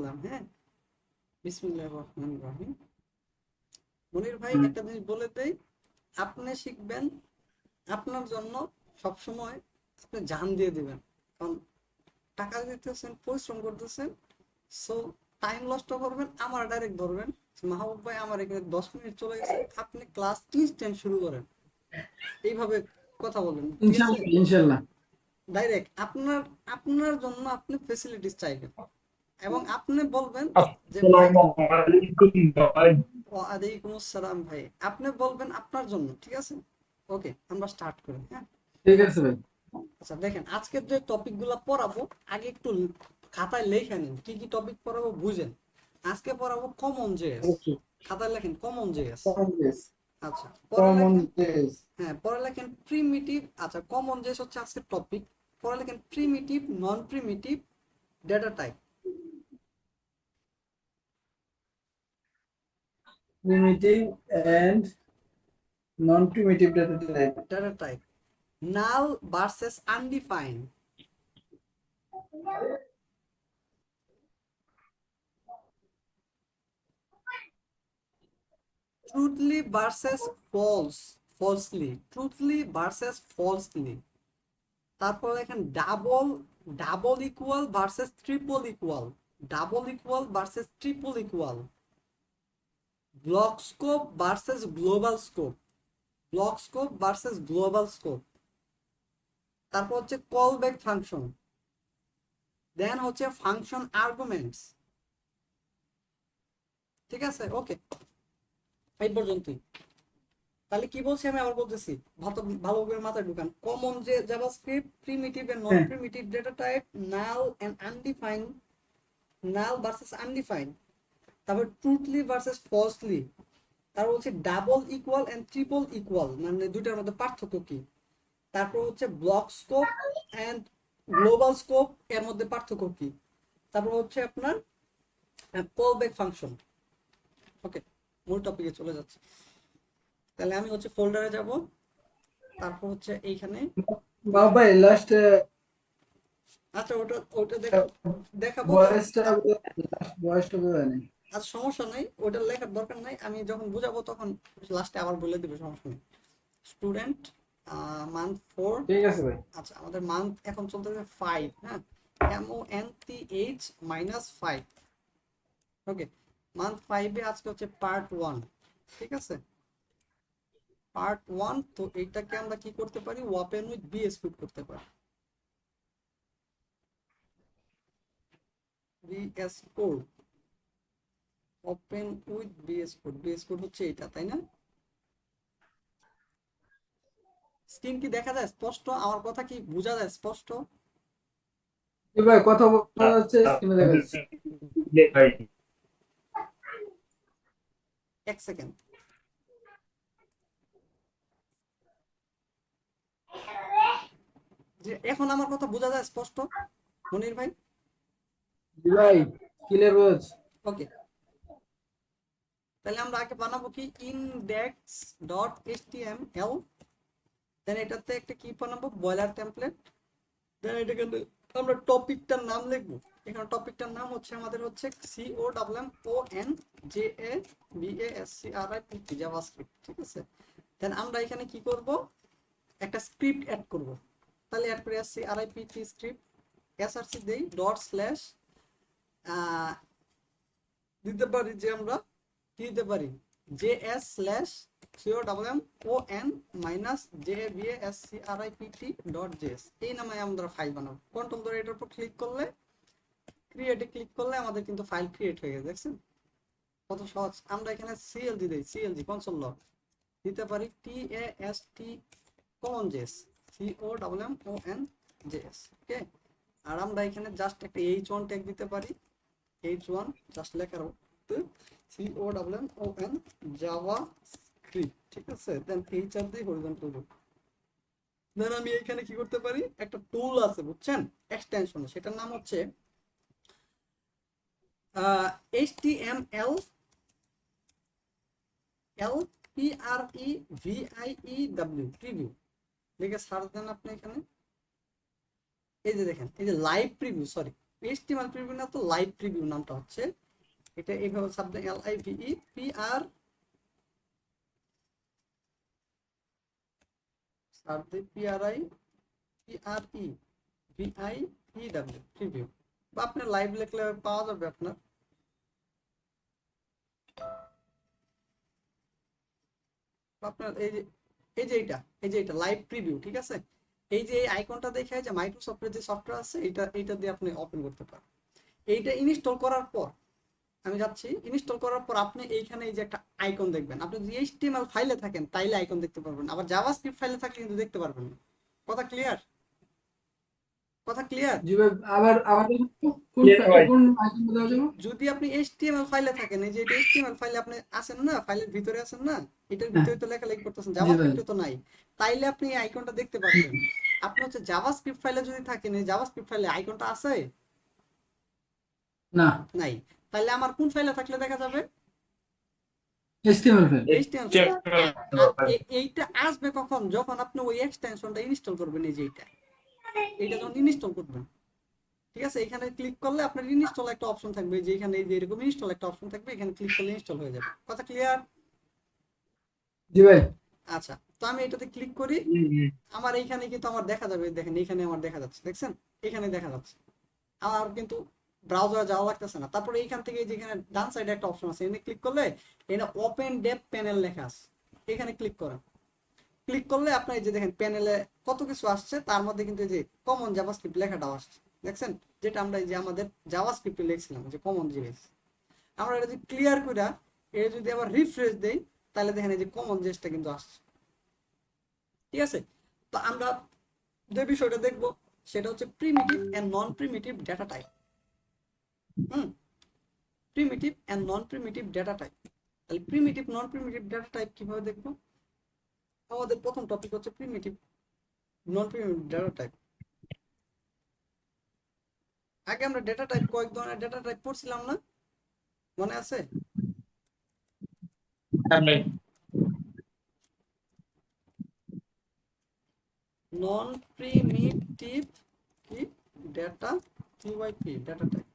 করলাম। হ্যাঁ, বিসমিল্লাহির রহমানির রহিম। মনির ভাই একটা জিনিস বলে দেই, আপনি শিখবেন আপনার জন্য সবসময় আপনি জান দিয়ে দিবেন, কারণ টাকা দিতেছেন, পরিশ্রম করতেছেন। সো টাইম নষ্ট করবেন, আমার ডাইরেক্ট ধরবেন মাহবুব ভাই আমার এখানে 10 মিনিট চলে গেছে, আপনি ক্লাস ইনস্ট্যান্ট শুরু করেন, এইভাবে কথা বলেন, ঠিক আছে? ইনশাল্লাহ ইনশাল্লাহ। ডাইরেক্ট আপনার আপনার জন্য আপনি ফেসিলিটিস চাইবেন এবং আপনি বলবেন যে ভাই, আসসালামু আলাইকুম ভাই। ওয়ালাইকুম আসসালাম ভাই, আপনি বলবেন আপনার জন্য, ঠিক আছে? ওকে, আমরা স্টার্ট করি। হ্যাঁ, ঠিক আছে ভাই। আচ্ছা দেখেন, আজকের যে টপিক গুলা পড়াবো আগে একটু খাতায় লেখা নিন, কি কি টপিক পড়াবো বুঝেন। আজকে পড়াবো কমন জেএস। ওকে। খাতায় লেখেন কমন জেএস। Common days. আচ্ছা, পরে কমন লেখেন, ডেজ। হ্যাঁ পরে লেখেন প্রিমিটিভ। আচ্ছা, কমন জেএস হচ্ছে আজকের টপিক। পরে লেখেন primitive, non primitive data type. Primitive and non primitive data type. Data type, null versus undefined, truthly versus false, falsely, truthly versus falsely. তারপর লেখেন double, double equal versus triple equal, double equal versus triple equal, block scope versus global scope, block scope versus global scope. তারপর হচ্ছে call back function, দেন হচ্ছে function arguments. ঠিক আছে, ওকে, এই পর্যন্তই। তাহলে কি বলছি আমি আবার বলতেছি, ভালো করে মাথায় ঢুকান। কমন যে জাভাস্ক্রিপ্ট, প্রিমিটিভ এন্ড নন হ্যাঁ। Primitive data type, null and undefined, null versus undefined. তারপর ট্রুথলি ভার্সেস ফলসলি। তারপর হচ্ছে double equal and triple equal, মানে দুইটার মধ্যে পার্থক্য কি। তারপর হচ্ছে block scope and global scope, এর মধ্যে পার্থক্য কি। তারপর হচ্ছে আপনার কল ব্যাক ফাংশন। ওকে, মূল টপিকে চলে যাচ্ছে। তাহলে আমি হচ্ছে ফোল্ডারে যাব, তারপর হচ্ছে এইখানে। ভাই লাস্ট আচ্ছা, ওটা ওটা দেখাবো তো। ভয়েসটা, লাস্ট ভয়েসটা বোঝা নেই। আর সমস্যা নাই, ওটা লেখার দরকার নাই, আমি যখন বুঝাবো তখন লাস্টে আবার বলে দিবে, সমস্যা নেই। Student, month 4। ঠিক আছে ভাই। আচ্ছা, আমাদের মান্থ এখন চলতেছে 5। হ্যাঁ, MONTH-5। ওকে, মান্থ 5-এ আজকে হচ্ছে পার্ট 1। ঠিক আছে, পার্ট 1। তো এইটাকে আমরা কি করতে পারি, ওপেন উইথ বিএস কোড করতে পারি। BS code, open with BS code. BS code হচ্ছে এটা, তাই না? স্ক্রিন কি দেখা যায় স্পষ্ট? আমার কথা কি বোঝা যায় স্পষ্ট? ভাই কথা বলা যাচ্ছে, স্ক্রিনে দেখা যাচ্ছে। ভাই এক সেকেন্ড। যে এখন আমার কথা বোঝা যায় স্পষ্ট মনির ভাই? ভাই ক্লিয়ার বোঝা যাচ্ছে। ওকে, তাহলে আমরা আগে বানাবো কি, ইনডেক্স ডট এইচটিএমএল। দেন এটাতে একটা কি বানাবো, বয়লার টেমপ্লেট। দেন এটাকে আমরা টপিকটার নাম লিখবো। এখানে টপিকটার নাম হচ্ছে আমাদের হচ্ছে COMMONJAVASCRIPT, জাভাস্ক্রিপ্ট। ঠিক আছে, দেন আমরা এখানে কি করব, একটা স্ক্রিপ্ট অ্যাড করব। তাহলে অ্যাড করে আসছি RIPT স্ক্রিপ্ট, SRC দেই ডট স্ল্যাশ, দিতে পারি যে আমরা কি দিতে পারি, JS slash COMMON minus JAVASCRIPT dot JS, এই নামে আমরা ফাইল বানাবো। কন্ট্রোল ধরে এটার উপর ক্লিক করলে, ক্রিয়েটে ক্লিক করলে আমাদের কিন্তু ফাইল ক্রিয়েট হয়ে গেছে, দেখছেন কত সহজ। আমরা এখানে CLG দেই, CLG কনসোল লগ দিতে পারি, TAST কমন জেএস, COMMON ওকে। আর আমরা এখানে জাস্ট একটা H1 ট্যাগ দিতে পারি, H1 জাস্ট লেখার COMMON জাভা স্ক্রিপ্ট। ঠিক আছে, দেন HR দিয়ে হরিজন্টাল রুট। দেন আমি এখানে কি করতে পারি, একটা টুল আছে বুঝছেন, এক্সটেনশন, সেটার নাম হচ্ছে HTML LPREVIEW, প্রিভিউ লিখে সার্চ দেন আপনি এখানে। এই যে দেখেন, এই যে live preview, sorry HTML preview না তো লাইভ প্রিভিউ নামটা হচ্ছে, এটা এইভাবে subject LIVE PR subject PRIVIEW preview, বা আপনার লাইভ লিখলে পাওয়া যাবে আপনার। আপনার এই যে এটা লাইভ প্রিভিউ, ঠিক আছে। এই যে এই আইকনটা দেখে যে মাইক্রোসফটের যে সফটওয়্যার আছে এইটা দিয়ে আপনি ওপেন করতে পারেন। এইটা ইনস্টল করার পর আমি যাচ্ছি, ইনস্টল করার পর আপনি এইখানে এই যে একটা আইকন দেখবেন। আপনি যদি এইচটিএমএল ফাইলে থাকেন তাইলে আইকন দেখতে পারবেন, আবার জাভাস্ক্রিপ্ট ফাইলে থাকলে কিন্তু দেখতে পারবেন না। কথা ক্লিয়ার? কথা ক্লিয়ার? জি ভাই, আবার আবার কোন Clear ভাই। কোন আইটেম দেওয়া যাবে? যদি আপনি এইচটিএমএল ফাইলে থাকেন, এই যে এটা এইচটিএমএল ফাইলে আপনি আছেন না, ফাইলের ভিতরে আছেন না, এটার হ্যাঁ, ভিতরে তো লেখালেখি করতেছেন, জি ভাই। জাভাস্ক্রিপ্টে তো নাই, তাইলে আপনি এই আইকনটা দেখতে পারবেন। আপনি হচ্ছে জাভাস্ক্রিপ্ট ফাইলে যদি থাকেন, এই জাভাস্ক্রিপ্ট ফাইলে আইকনটা আছে না, নাই, তাইলে আমার কোন ফাইলে থাকলে দেখা যাবে? HTML file. এইচটিএমএল ফাইলে। আর HTML এইটা আসবে কখন? যখন আপনি ওই এক্সটেনশনটা ইনস্টল করবেন, এই যে এইটা যখন ইনস্টল করবেন, ঠিক আছে। এখানে ক্লিক করলে আপনার ইনস্টল একটা অপশন থাকবে, যে এখানে এই যে এরকম ইনস্টল একটা অপশন থাকবে, এখানে ক্লিক করলে ইনস্টল হয়ে যাবে। কথা ক্লিয়ার? জি ভাই। আচ্ছা, তো আমি এটাতে ক্লিক করি, আমার এইখানে কিন্তু আমার দেখা যাবে, দেখেন এইখানে আমার দেখা যাচ্ছে, দেখছেন এখানে দেখা যাচ্ছে। আর কিন্তু ব্রাউজারে যাওয়া লাগতেছে না। তারপরে এইখান থেকে যেখানে ডান সাইডে একটা অপশন আছে, এখানে ক্লিক করলে এটা ওপেন ডেপ প্যানেল লেখা আছে, এখানে ক্লিক করেন। ক্লিক করলে আপনার এই যে দেখেন প্যানেলে কত কিছু আসছে, তার মধ্যে কিন্তু এই যে কমন জাভাস্ক্রিপ্ট লেখাটাও আসছে, দেখছেন? যেটা আমরা এই যে আমাদের জাভাস্ক্রিপ্টে লিখছিলাম, যে কমন জিনিস। আমরা এটা যদি ক্লিয়ার করে এটা যদি আবার রিফ্রেশ দেই, তাহলে দেখেন এই যে কমন জিনিসটা কিন্তু আসছে, ঠিক আছে। তো আমরা যে বিষয়টা দেখবো সেটা হচ্ছে primitive and non primitive data type. Primitive and non primitive data type. তাহলে primitive non primitive data type কিভাবে দেখবো? আমাদের প্রথম টপিক হচ্ছে primitive non primitive data type. আগে আমরা ডেটা টাইপ, কয়েক ধরনের ডেটা টাইপ পড়ছিলাম না, মনে আছে? নন প্রিমিটিভ কি ডেটা, কি ডেটা টাইপ।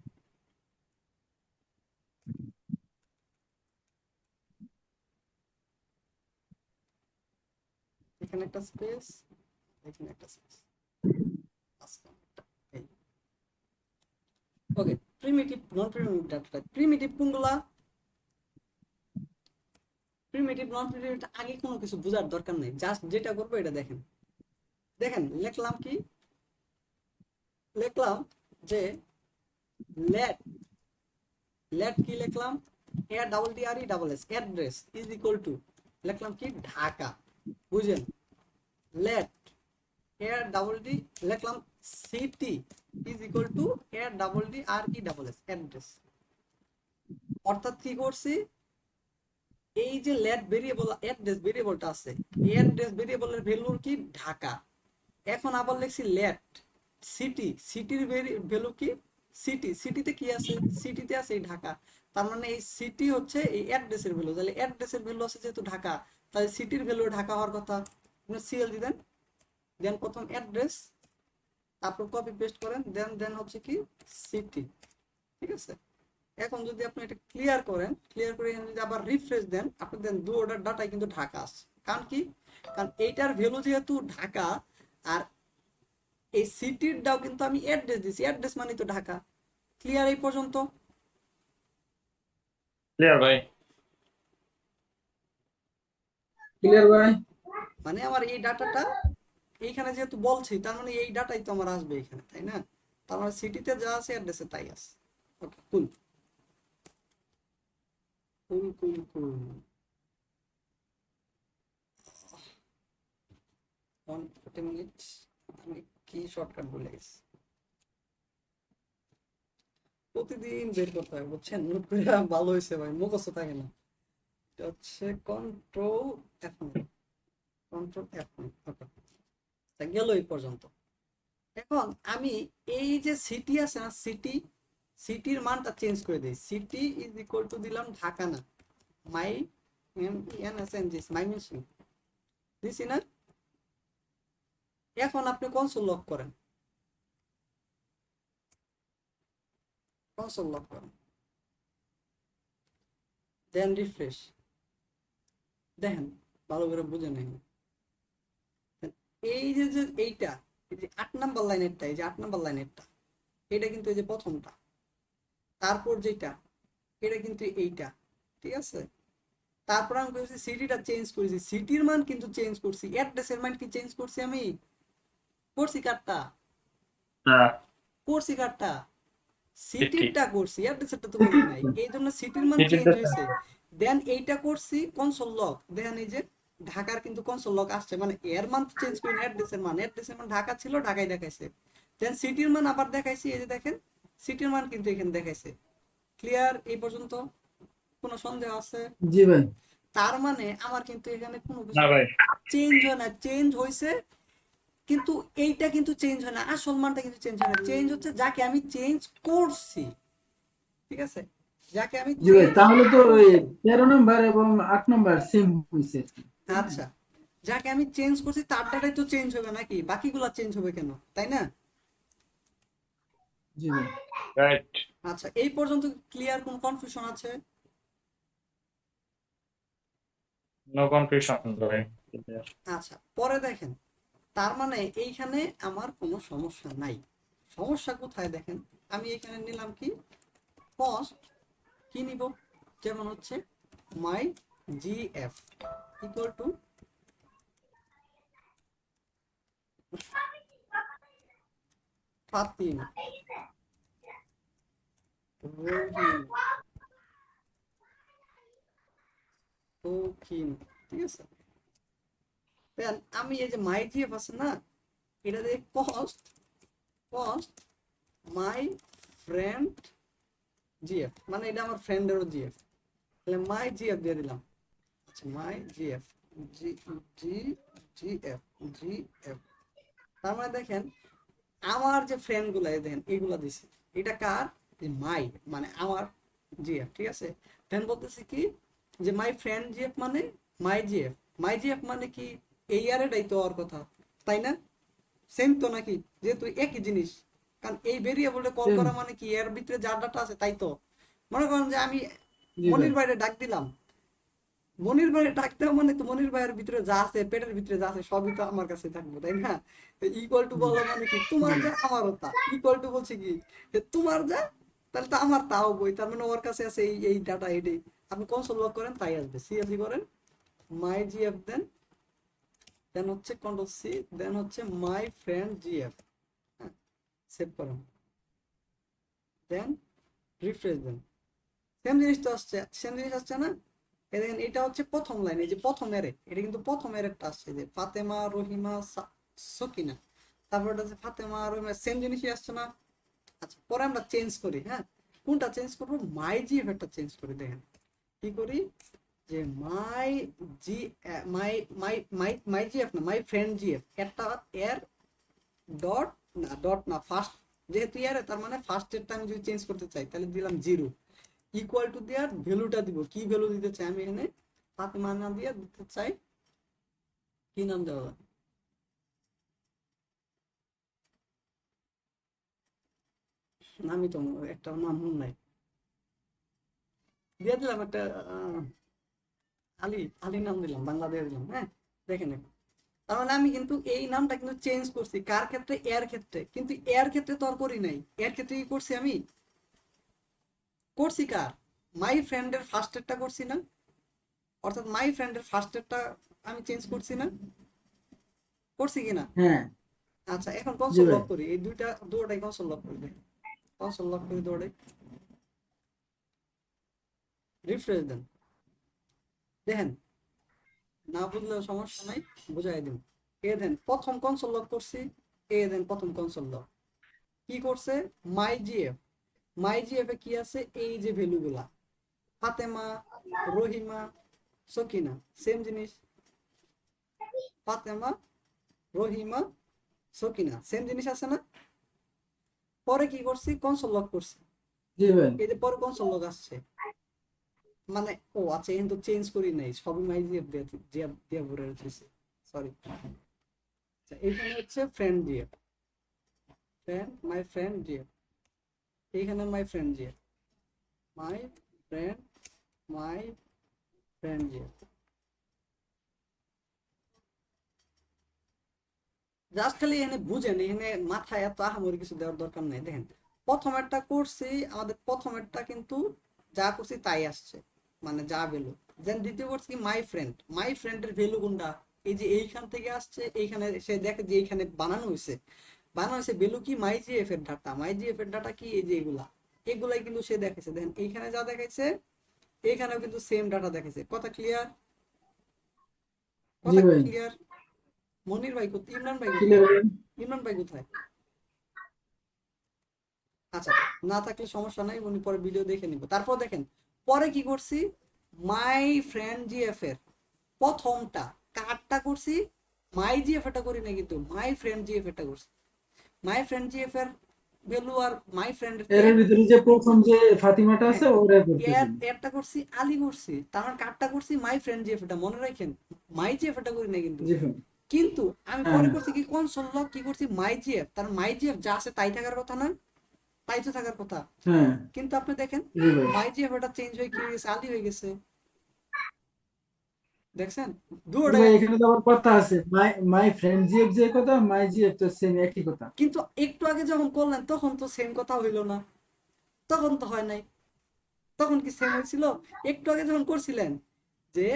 এখানে একটা স্পেস, এখানে একটা স্পেস, ওকে। Primitive non primitive data type. Primitive কোনগুলা? প্রিমিটিভ নন প্রিমিটিভ আগে কোনো কিছু বোঝার দরকার নেই, জাস্ট যেটা করবো এটা দেখেন। দেখেন লিখলাম কি, লিখলাম যে লেট, লেট কি লিখলাম, ADDRE address is equal two, লিখলাম কি ঢাকা, বুঝেন? লেট ADD লিখলাম city is equal two ADDRES address. অর্থাৎ কি করছি, এই যে লেট ভেরিয়েবল অ্যাড্রেস ভেরিয়েবলটা আছে, এই অ্যাড্রেস ভেরিয়েবলের ভ্যালু কি ঢাকা। এখন আবার লিখছি লেট সিটি, সিটির ভ্যালু কি সিটি, সিটিতে কি আছে, সিটিতে আছে এই ঢাকা। তার মানে এই সিটি হচ্ছে এই অ্যাড্রেসের ভ্যালু, তাহলে অ্যাড্রেসের ভ্যালু আছে যেহেতু ঢাকা, তাহলে সিটির ভ্যালু ঢাকা হওয়ার কথা। আপনি সিএল দিবেন, দেন প্রথম অ্যাড্রেস, তারপর কপি পেস্ট করেন, দেন দেন হচ্ছে কি সিটি, ঠিক আছে। এখন যদি আপনি এটা ক্লিয়ার করেন, ক্লিয়ার করে এখানে যদি আবার রিফ্রেশ দেন, আপনি দেন দু অর্ডার ডাটায় কিন্তু ঢাকা আছে। কারণ কি, কারণ এইটার ভ্যালু যেহেতু ঢাকা, আর এই সিটির দাও কিন্তু আমি অ্যাড্রেস দিছি, অ্যাড্রেস মানে তো ঢাকা। ক্লিয়ার এই পর্যন্ত? ক্লিয়ার ভাই। ক্লিয়ার ভাই। মানে আমার এই ডাটাটা এইখানে যেহেতু বলছি, তার মানে এই ডাটাই তো আমার আসবে এখানে, তাই না? তার মানে সিটিতে যা আছে অ্যাড্রেসে তাই আছে। ওকে, কুল কুল কুল কুল। 140 মিনিট। আমি কি শর্টকাট বলে গেছি, প্রতিদিন বের করতে হবে, বুঝছেন? নোট করে ভালো হয়েছে ভাই, মুখস্থ থাকে না। এটা হচ্ছে কন্ট্রোল F9 ওকে, গেল এই পর্যন্ত। এখন আমি এই যে সিটি আছে না, সিটি, সিটির মানটা চেঞ্জ করে দিই। সিটি ইজ ইকুয়াল টু দিলাম ঢাকা, না মাই এনএসএনজিস মাই মেশিন দিছি না। এখন আপনি কনসোল লক করেন, কনসোল লক করেন, দেন রিফ্রেশ। দেখেন ভালো করে বুঝে নেন, এই যে যে এইটা, এই যে 8 নাম্বার লাইনেরটা, এই যে 8 নাম্বার লাইনেরটা, এটা কিন্তু এই যে প্রথমটা, তারপর যেটা এটা কিন্তু এইটা, ঠিক আছে। তারপর আমি করেছি সিটিটা চেঞ্জ করেছি, সিটির মান কিন্তু চেঞ্জ করছি, অ্যাড্রেসের মান কি চেঞ্জ করছি আমি? করছি কারটা? না করছি কারটা? সিটি সিটিরটা করছি, অ্যাড্রেসেরটা তো করি নাই, এই জন্য সিটির মান চেঞ্জ সিটিটা হয়েছে। দেন এইটা করছি কনসোল লক, দেখেন এই যে ঢাকার কিন্তু কনসোল লক আসছে, মানে এর মান চেঞ্জ করিনি, অ্যাড্রেসের মান ঢাকা ছিল, ঢাকায় দেখাইছে। দেন সিটির মান আবার দেখাইছি, এই যে দেখেন সিটির মান কিন্তু এখানে দেখাইছে। ক্লিয়ার এই পর্যন্ত? কোনো সন্দেহ আছে? জি ভাই। তার মানে আমার কিন্তু এখানে কোনো না কিছু ভাই চেঞ্জ হয় না, চেঞ্জ হয়েছে কিন্তু এইটা কিন্তু চেঞ্জ হয় না, আসল মানটা কিন্তু চেঞ্জ হয় না, চেঞ্জ হচ্ছে যাকে আমি চেঞ্জ করছি, ঠিক আছে, যাকে আমি জি ভাই, চেঞ্জ তাহলে তো ওই করছি। 13 নম্বর এবং 8 নম্বর সেম হয়েছে। আচ্ছা, যাকে আমি চেঞ্জ করছি তার দ্বারাই তো চেঞ্জ হবে নাকি, বাকিগুলা চেঞ্জ হবে কেন, তাই না? জি ভাই। রাইট আচ্ছা, এই পর্যন্ত ক্লিয়ার? কোন কনফিউশন আছে? নো কনফিউশন ভাই আচ্ছা, পরে দেখেন, তার মানে এইখানে আমার কোনো সমস্যা নাই। সমস্যা কোথায় দেখেন, আমি এখানে নিলাম কি কস্ট, কি নিব, যেমন হচ্ছে মাই জিএফ ইকুয়াল টু ফাতিমা রহিম তৌকিন, ঠিক আছে। দেন আমি এই যে মাই জিএফ আছে না, এটা দিয়ে কস্ট, কস্ট মাই ফ্রেন্ড জিএফ, মানে এটা আমার ফ্রেন্ডেরও জিএফ, তাহলে মাই জিএফ দিয়ে দিলাম। আচ্ছা, মাই জিএফ, জি জি জিএফ, জিএফ, তার মানে দেখেন আমার যে ফ্রেন্ড গুলা দেখেন এইগুলা দিছি, এটা কার? মাই, মানে আমার জিএফ, ঠিক আছে। দেন বলতেছি কি যে মাই ফ্রেন্ড জিএফ মানে মাই জিএফ, মাই জিএফ মানে কি এই ইয়ারেটাই তো হওয়ার কথা, তাই না? সেম তো নাকি, যেহেতু একই জিনিস, কারণ এই ভেরিয়েবলটা কল সেম। করা মানে কি এর ভিতরে যার ডাটা আছে তাই তো। মনে করেন যে আমি জি ভাই। মনির বাইরে ডাক দিলাম, মনির ভাইয়ের ডাকতে মানে তো মনির ভাইয়ের ভিতরে যা আছে, পেটের ভিতরে যা আছে সবই তো আমার কাছে থাকবো, তাই না? ইকুয়াল টু বলা মানে কি তোমার জি। যা আমারও তা, ইকুয়াল টু বলছে কি যে তোমার যা, তাহলে তো আমার তাও বই, তার মানে ওর কাছে আছে এই এই ডাটা, এটাই। আপনি কনসোল লক করেন তাই আসবে, সিএলসি করেন মাই জিএফ, দেন দেন হচ্ছে কন্ট্রোল সি, দেন হচ্ছে মাই ফ্রেন্ড জিএফ, হ্যাঁ, সেভ করেন, দেন রিফ্রেশ দেন, সেম জিনিস তো আসছে, সেম জিনিস আসছে না? এই দেখেন এটা হচ্ছে প্রথম লাইন, এই যে প্রথম এরে, এটা কিন্তু প্রথম এরেরটা আসছে যে ফাতেমা রহিমা সকিনা, তারপর এটা হচ্ছে ফাতেমা রহিমা, সেম জিনিসই আসছে না? আচ্ছা, পরে আমরা চেঞ্জ করি, হ্যাঁ, কোনটা চেঞ্জ করবো? মাই জিএফ একটা চেঞ্জ করি, দেখেন কি করি, যে মাই জি, মাই মাই মাই মাই জিএফ না, মাই ফ্রেন্ড জিএফ একটা এর ডট, না ডট না, ফার্স্ট, যেহেতু ইয়ারে তার মানে ফার্স্ট এরটা আমি যদি চেঞ্জ করতে চাই তাহলে দিলাম জিরো, ইকুয়াল টু দেওয়ার ভ্যালুটা দিব, কি ভ্যালু দিতে চাই আমি এখানে, ফাতেমা না দিয়ে দিতে চাই কি নাম দেওয়া যায়? নামই তো একটা নাম মনে নাই, দিয়ে দিলাম একটা আলী, আলী নাম দিলাম, বাংলা দিয়ে দিলাম, হ্যাঁ। দেখেন এখন, তার মানে আমি কিন্তু এই নামটা কিন্তু চেঞ্জ করছি, কার ক্ষেত্রে? এর ক্ষেত্রে, কিন্তু এর ক্ষেত্রে তো আর করি নাই, এর ক্ষেত্রে কি করছি আমি? করছি কার? মাই ফ্রেন্ডের ফার্স্ট এরটা করছি না, অর্থাৎ মাই ফ্রেন্ডের ফার্স্ট এরটা আমি চেঞ্জ করছি না, করছি কিনা? হ্যাঁ। আচ্ছা, এখন জি কনসোল ভাই। লক করি, এই দুইটা দুটোটাই কনসোল লক করি, কনসোল লক করি দুটোটাই, রিফ্রেশ দেন, দেখেন না বুঝলেও সমস্যা নাই, বুঝাই দিন। এ দেন প্রথম কনসোল লক করছি, এ দেন প্রথম কনসোল লক কি করছে, মাই জিএফ, মাই জিএফ এ কি আছে, এই যে ভ্যালুগুলা, ফাতেমা রহিমা সকিনা, সেম জিনিস, ফাতেমা রহিমা সকিনা, সেম জিনিস আছে না? পরে কি করছি, কনসোল লক করছি, জি ভাই। এই যে পরে কনসোল লক আসছে, মানে ও আচ্ছা, কিন্তু চেঞ্জ করি নাই, সবই মাই জিএফ দিয়ে দিয়ে ভরে রেখেছি, সরি। আচ্ছা, এইখানে হচ্ছে friend GF, friend, my friend GF, এইখানে my friend GF, my friend, my friend GF. Just খালি এখানে বুঝেন, এখানে মাথায় এত আহামরি কিছু দেওয়ার দরকার নেই। দেখেন প্রথমেরটা করছি, আমাদের প্রথমেরটা কিন্তু যা করছি তাই আসছে, মানে যা ভ্যালু। দেন দ্বিতীয় করছি কি মাই ফ্রেন্ডের ভ্যালু কোনটা, এই যে এইখান থেকে আসছে, এইখানে সে দেখে যে এইখানে বানানো হয়েছে ভ্যালু কি মাই জিএফ এর ডাটা। মাই জিএফ এর ডাটা কি, এই যে এগুলা, এগুলাই কিন্তু সে দেখেছে। দেখেন এইখানে যা দেখাইছে এইখানেও কিন্তু সেম ডাটা দেখেছে। কথা ক্লিয়ার? জি কথা ভাই, ক্লিয়ার? মনির ভাই কোথায়? ইমরান ভাই কি কোথায়? নেবেন? ইমরান ভাই কোথায়? আচ্ছা, না থাকলে সমস্যা নাই, উনি পরে ভিডিও দেখে নিব। তারপর দেখেন পরে কি করছি, মাই ফ্রেন্ড জিএফ এর প্রথমটা কারটা করছি, মাই জিএফ এটা করি না, কিন্তু মাই ফ্রেন্ড জিএফ এটা করছি। মাই ফ্রেন্ড জিএফ এর ভ্যালু আর মাই ফ্রেন্ডের এর ভিতরে যে প্রথম যে ফাতিমাটা হ্যাঁ, আছে ওরে এর করতেছেন। এরটা করছি আলী করছি, তার মানে কারটা করছি মাই ফ্রেন্ড জিএফ এটা, মনে রাখেন মাই জিএফ এটা করি না কিন্তু। জি ভাই। কিন্তু আমি হ্যাঁ পরে করছি কি, কনসোল লগ কি করছি, মাই জিএফ, তার মাই জিএফ যা আছে তাই থাকার কথা না, তাই তো থাকার কথা। হ্যাঁ। কিন্তু আপনি দেখেন জি ভাই। মাই জিএফ এটা চেঞ্জ হয়ে কি হয়ে গেছে, আলী হয়ে গেছে। দেখছেন কিন্তু দুটোটাই। ভাই এখানে তো আবার কথা আছে, মাই মাই ফ্রেন্ড জিএফ যে কথা, মাই জিএফ তো সেম একই কথা। কিন্তু একটু আগে যখন করলেন তখন তো সেম কথা হইলো না, তখন তো হয় নাই। তখন কি সেম হয়েছিল? একটু আগে যখন করছিলেন যে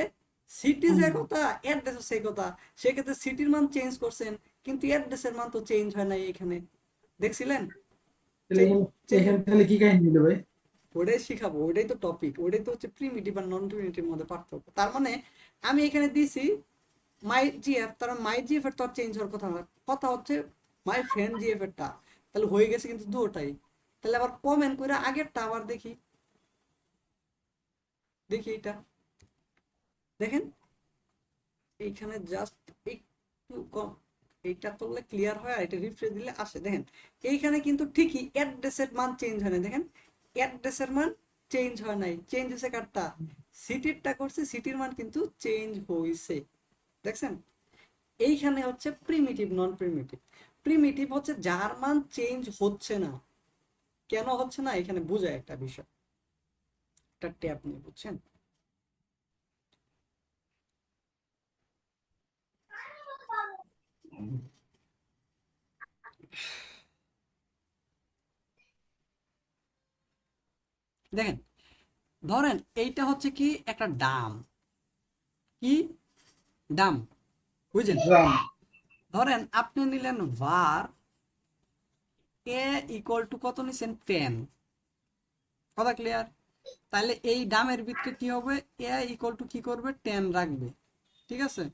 সিটি যে কথা, অ্যাড্রেসও সেই কথা, সেক্ষেত্রে সিটির মান চেঞ্জ করছেন, কিন্তু অ্যাড্রেসের মান তো চেঞ্জ হয় নাই এখানে, দেখছিলেন? তাহলে চেঞ্জ চেঞ্জ এখানে তাহলে কি কাহিনী হলো ভাই? ওটাই শিখাবো, ওটাই তো টপিক, ওটাই তো হচ্ছে প্রিমিটিভ আর নন প্রিমিটিভ মধ্যে পার্থক্য। তার মানে আমি এখানে দিছি মাই জিএফ, তার মাই জিএফ এর তো আর চেঞ্জ হওয়ার কথা না, কথা হচ্ছে মাই ফ্রেন্ড জিএফ এরটা। তাহলে হয়ে গেছে কিন্তু দুটোটাই। তাহলে আবার কমেন্ট করে আগেরটা আবার দেখি, দেখি এটা দেখেন, এইখানে জাস্ট একটু কম, এইটা করলে ক্লিয়ার হয় আর এটা রিফ্রেশ দিলে আসে। দেখেন এইখানে কিন্তু ঠিকই অ্যাড্রেসের মান চেঞ্জ হয় না, দেখেন অ্যাড্রেসের মান চেঞ্জ হয় নাই, চেঞ্জ হয়েছে কারটা, সিটিরটা করছে, সিটির মান কিন্তু চেঞ্জ হয়েছে। দেখছেন এইখানে হচ্ছে প্রিমিটিভ নন প্রিমিটিভ। প্রিমিটিভ হচ্ছে যার মান চেঞ্জ হচ্ছে না। কেন হচ্ছে না এখানে বোঝায় একটা বিষয়, একটা ট্যাপ নিয়ে, বুঝছেন? দেখেন ধরেন এইটা হচ্ছে কি একটা ডাম, কি ডাম, বুঝছেন? ড্রাম। ধরেন আপনি নিলেন var এ ইকুয়াল টু কত নিছেন 10, কথা ক্লিয়ার? তাহলে এই ডামের ভিতরে কি হবে, এ ইকুয়াল টু কি করবে 10 রাখবে, ঠিক আছে?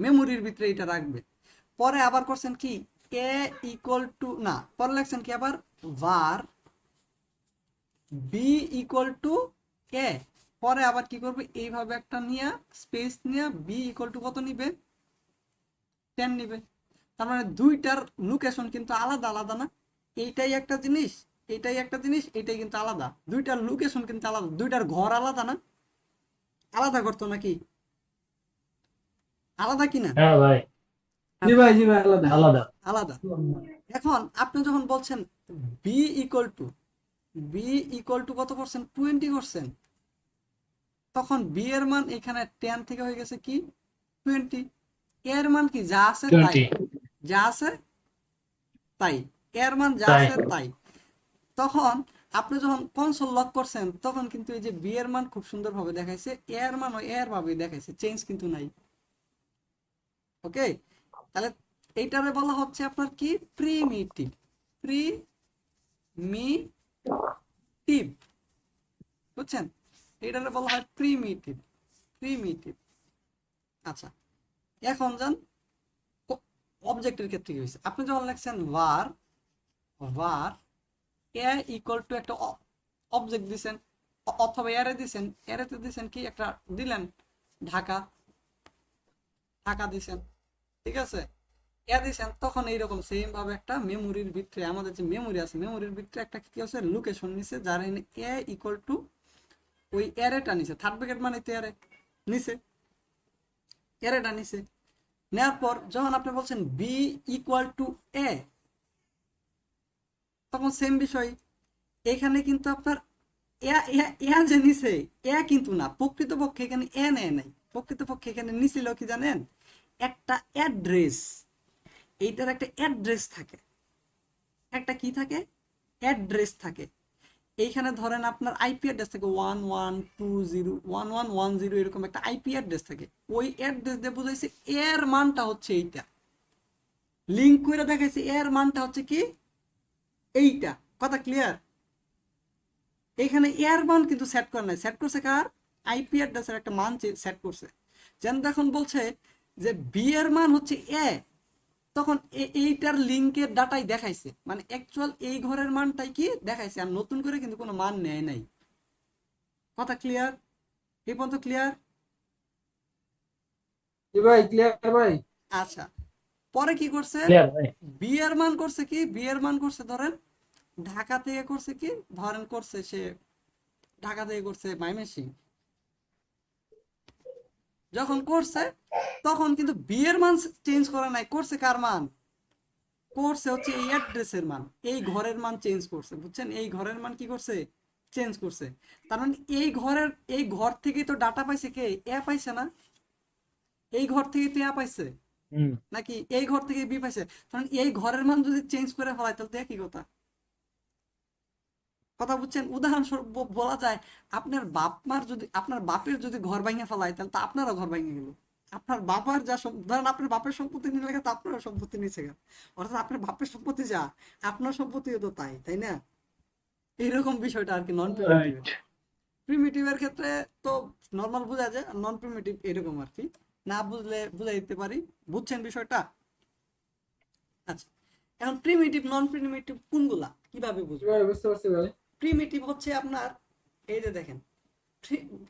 মেমোরির ভিতরে এটা রাখবে। পরে আবার করছেন কি, এ ইকুয়াল টু না, পরে লিখছেন কি আবার var বি ইকুয়াল টু এ, পরে আবার কি করবে এইভাবে একটা নিয়ে স্পেস নিয়ে বি ইকুয়াল টু কত নিবে, 10 নিবে। তার মানে দুইটার লোকেশন কিন্তু আলাদা আলাদা না, এইটাই একটা জিনিস, এইটাই একটা জিনিস, এইটাই কিন্তু আলাদা, দুইটার লোকেশন কিন্তু আলাদা, দুইটার ঘর আলাদা না, আলাদা করতো নাকি, আলাদা কিনা? হ্যাঁ ভাই, জি ভাই, জি ভাই, আলাদা। আলাদা। আলাদা। এখন আপনি যখন বলছেন B equal to, B equal to কত করছেন, 20 করছেন, তখন বি এর মান এখানে 10 থেকে হয়ে গেছে কি 20। এর মান কি যা আছে তাই, 20। যা আছে তাই, এর মান যা তাই। আছে তাই। তখন আপনি যখন কনসোল লক করছেন তখন কিন্তু এই যে বি এর মান খুব সুন্দরভাবে দেখাইছে, এর মান এর ভাবে দেখাইছে, চেঞ্জ কিন্তু নাই। ওকে, তাহলে এইটারে বলা হচ্ছে আপনার কি প্রিমিটিভ, প্রিমিটিভ, বুঝছেন? এইটারে বলা হয় প্রিমিটিভ, প্রিমিটিভ। আচ্ছা, এখন যান অবজেক্টের ক্ষেত্রে কি হয়েছে, আপনি যখন লিখছেন var var এ ইকুয়াল টু একটা অবজেক্ট দিছেন, অথবা এরে দিছেন, এরেতে দিছেন কি একটা দিলেন ঢাকা, ঢাকা দিছেন, ঠিক আছে? এ দিছেন, তখন এইরকম সেম ভাবে একটা মেমোরির ভিতরে, আমাদের যে মেমোরি আছে মেমোরির ভিতরে একটা কি আছে লোকেশন নিছে, যার এখানে এ ইকুয়াল টু ওই এরেটা নিছে, থার্ড ব্র্যাকেট মানে তো এরে নিছে, এরেটা নিছে। নেওয়ার পর যখন আপনি বলছেন বি ইকুয়াল টু এ, তখন সেম বিষয়, এখানে কিন্তু আপনার যে নিছে কিন্তু না, প্রকৃতপক্ষে এখানে নেয় নাই, প্রকৃতপক্ষে এখানে নিছিল কি জানেন, একটা অ্যাড্রেস। এইটার একটা অ্যাড্রেস থাকে, একটা কি থাকে, অ্যাড্রেস থাকে। এইখানে ধরেন আপনার আইপি অ্যাড্রেস থাকে 1120 1110 এরকম একটা আইপি অ্যাড্রেস থাকে। ওই অ্যাড্রেস দিয়ে বুঝাইছে এর মানটা হচ্ছে এইটা, লিঙ্ক করে দেখাইছে এর মানটা হচ্ছে কি এইটা। কথা ক্লিয়ার? এখানে এর মান কিন্তু সেট করে নাই, সেট করছে কার, আইপি অ্যাড্রেসের একটা মান সেট করছে। যেন তখন বলছে যে বি এর মান হচ্ছে এ, তখন এইটার লিঙ্কের ডাটাই দেখাইছে, মানে অ্যাকচুয়াল এই ঘরের মানটাই কি দেখাইছে, আর নতুন করে কিন্তু কোনো মান নেয় নাই। কথা ক্লিয়ার? এই পর্যন্ত ক্লিয়ার? জি ভাই, ক্লিয়ার ভাই। আচ্ছা, পরে কি করছে, ক্লিয়ার ভাই। বি এর মান করছে কি, বি এর মান করছে ধরেন ঢাকা থেকে করছে কি, ধরেন করছে সে ঢাকা থেকে করছে ময়মনসিং। যখন করছে তখন কিন্তু বি এর মান চেঞ্জ করে নাই, করছে কার মান, করছে হচ্ছে এই অ্যাড্রেসের মান, এই ঘরের মান চেঞ্জ করছে। বুঝছেন, এই ঘরের মান কি করছে, চেঞ্জ করছে। তার মানে এই ঘর থেকে তো ডাটা পাইছে কে, এ পাইছে না, এই ঘর থেকে তো এ পাইছে হুম। নাকি এই ঘর থেকে বি পাইছে। কারণ এই ঘরের মান যদি চেঞ্জ করে ফেলায় তাহলে তো একই কথা। কথা বুঝছেন? উদাহরণস্বরূপ বলা যায়, আপনার বাপ মার যদি, আপনার বাপের যদি ঘর ভাঙে ফেলায় তাহলে তো আপনারও ঘর ভেঙে গেল। আপনার বাবার যা ধরেন আপনার বাপের সম্পত্তি নিয়ে গেছে, তো আপনারও সম্পত্তি নিচে গেল। অর্থাৎ আপনার বাপের সম্পত্তি যা, আপনার সম্পত্তিও তো তাই, তাই না? এইরকম বিষয়টা আর কি নন প্রিমিটিভের। রাইট। প্রিমিটিভের ক্ষেত্রে তো নর্মাল বোঝা যায়, নন প্রিমিটিভ এরকম আর কি, না বুঝলে বুঝাই দিতে পারি। বুঝছেন বিষয়টা? আচ্ছা, এখন প্রিমিটিভ নন প্রিমিটিভ কোনগুলা কিভাবে জি বুঝবো? ভাই, বুঝতে পারছি ভাই। প্রিমিটিভ হচ্ছে আপনার, এই যে দেখেন,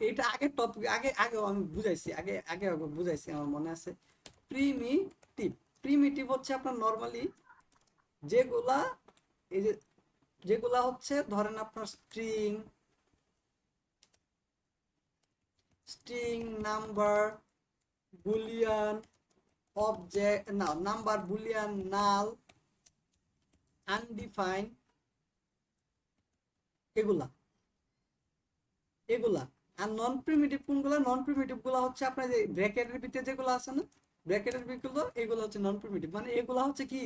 এটা আগের টপিক, আগেও আমি বুঝাইছি, আগে বুঝাইছি, আমার মনে আছে। প্রিমিটিভ, প্রিমিটিভ হচ্ছে আপনার নর্মালি যেগুলা, এই যে যেগুলা হচ্ছে ধরেন আপনার স্ট্রিং, নাম্বার, বুলিয়ান, অবজেক্ট না, নাম্বার, বুলিয়ান, নাল, আনডিফাইন, এগুলা এগুলা। আর নন প্রিমিটিভ কোনগুলা, নন প্রিমিটিভ গুলা হচ্ছে আপনার যে ব্র্যাকেটের ভিতরে যেগুলো আছে না, ব্র্যাকেটের ভিতরে এগুলো হচ্ছে নন প্রিমিটিভ। মানে এগুলা হচ্ছে কি,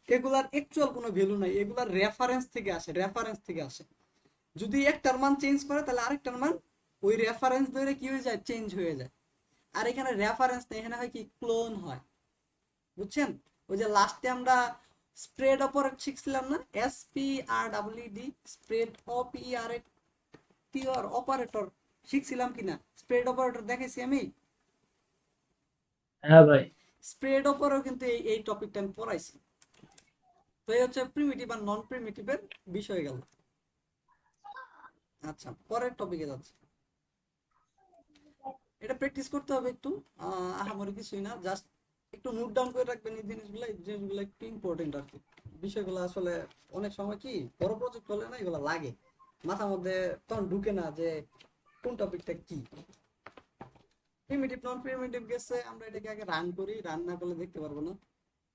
এগুলার অ্যাকচুয়াল কোনো ভ্যালু নাই, এগুলার রেফারেন্স থেকে আসে, রেফারেন্স থেকে আসে। যদি একটার মান চেঞ্জ করে তাহলে আরেকটার মান ওই রেফারেন্স ধরে কি হয়ে যায়, চেঞ্জ হয়ে যায়। আর এখানে রেফারেন্স নেই, এখানে হয় কি, ক্লোন হয়। বুঝছেন? ওই যে লাস্টে আমরা স্প্রেড অপারেট শিখছিলাম না, SPRED, স্প্রেড অপারেটর শিখছিলাম কিনা, স্প্রেড অপারেটর দেখেছি আমি। হ্যাঁ ভাই। স্প্রেড অপারেটর কিন্তু এই টপিকটা আমি পড়াইছি। তো এই হচ্ছে প্রিমিটিভ আর নন প্রিমিটিভের বিষয় গেল। আচ্ছা, পরের টপিকে যাচ্ছি। এটা প্র্যাকটিস করতে হবে একটু, আহামরি কিছুই না, জাস্ট একটু নোট ডাউন করে রাখবেন এই জিনিসগুলো একটু ইম্পর্টেন্ট আর কি। বিষয়গুলো আসলে অনেক সময় কি বড় প্রজেক্ট হলে না এগুলো লাগে, মাথার মধ্যে তখন ঢুকে না যে কোন টপিকটা কি। প্রিমিটিভ নন প্রিমিটিভ গেছে, আমরা এটাকে আগে রান করি, রান না করলে দেখতে পারবো না।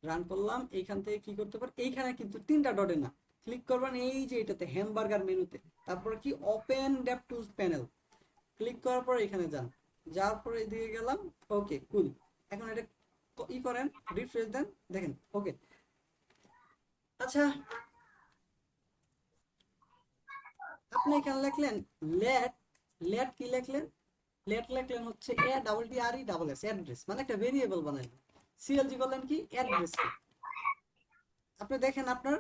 রান করলাম, এইখান থেকে কি করতে পারি, এইখানে কিন্তু তিনটা ডটে না, ক্লিক করবেন এই যে এটাতে হ্যামবার্গার মেনুতে, তারপরে কি open dev tools panel, click করার পর এখানে যান, যাওয়ার পরে এদিকে গেলাম, ওকে কুল। এখন এটা ই করেন, রিফ্রেশ দেন, দেখেন ওকে। আচ্ছা, আপনি এখানে লিখলেন লেট, লেট কি লিখলেন, লেট লিখলেন হচ্ছে ADDRE অ্যাড্রেস, মানে একটা ভেরিয়েবল বানাইলেন। সিএলজি করলেন কি, অ্যাড্রেস কি। আপনি দেখেন আপনার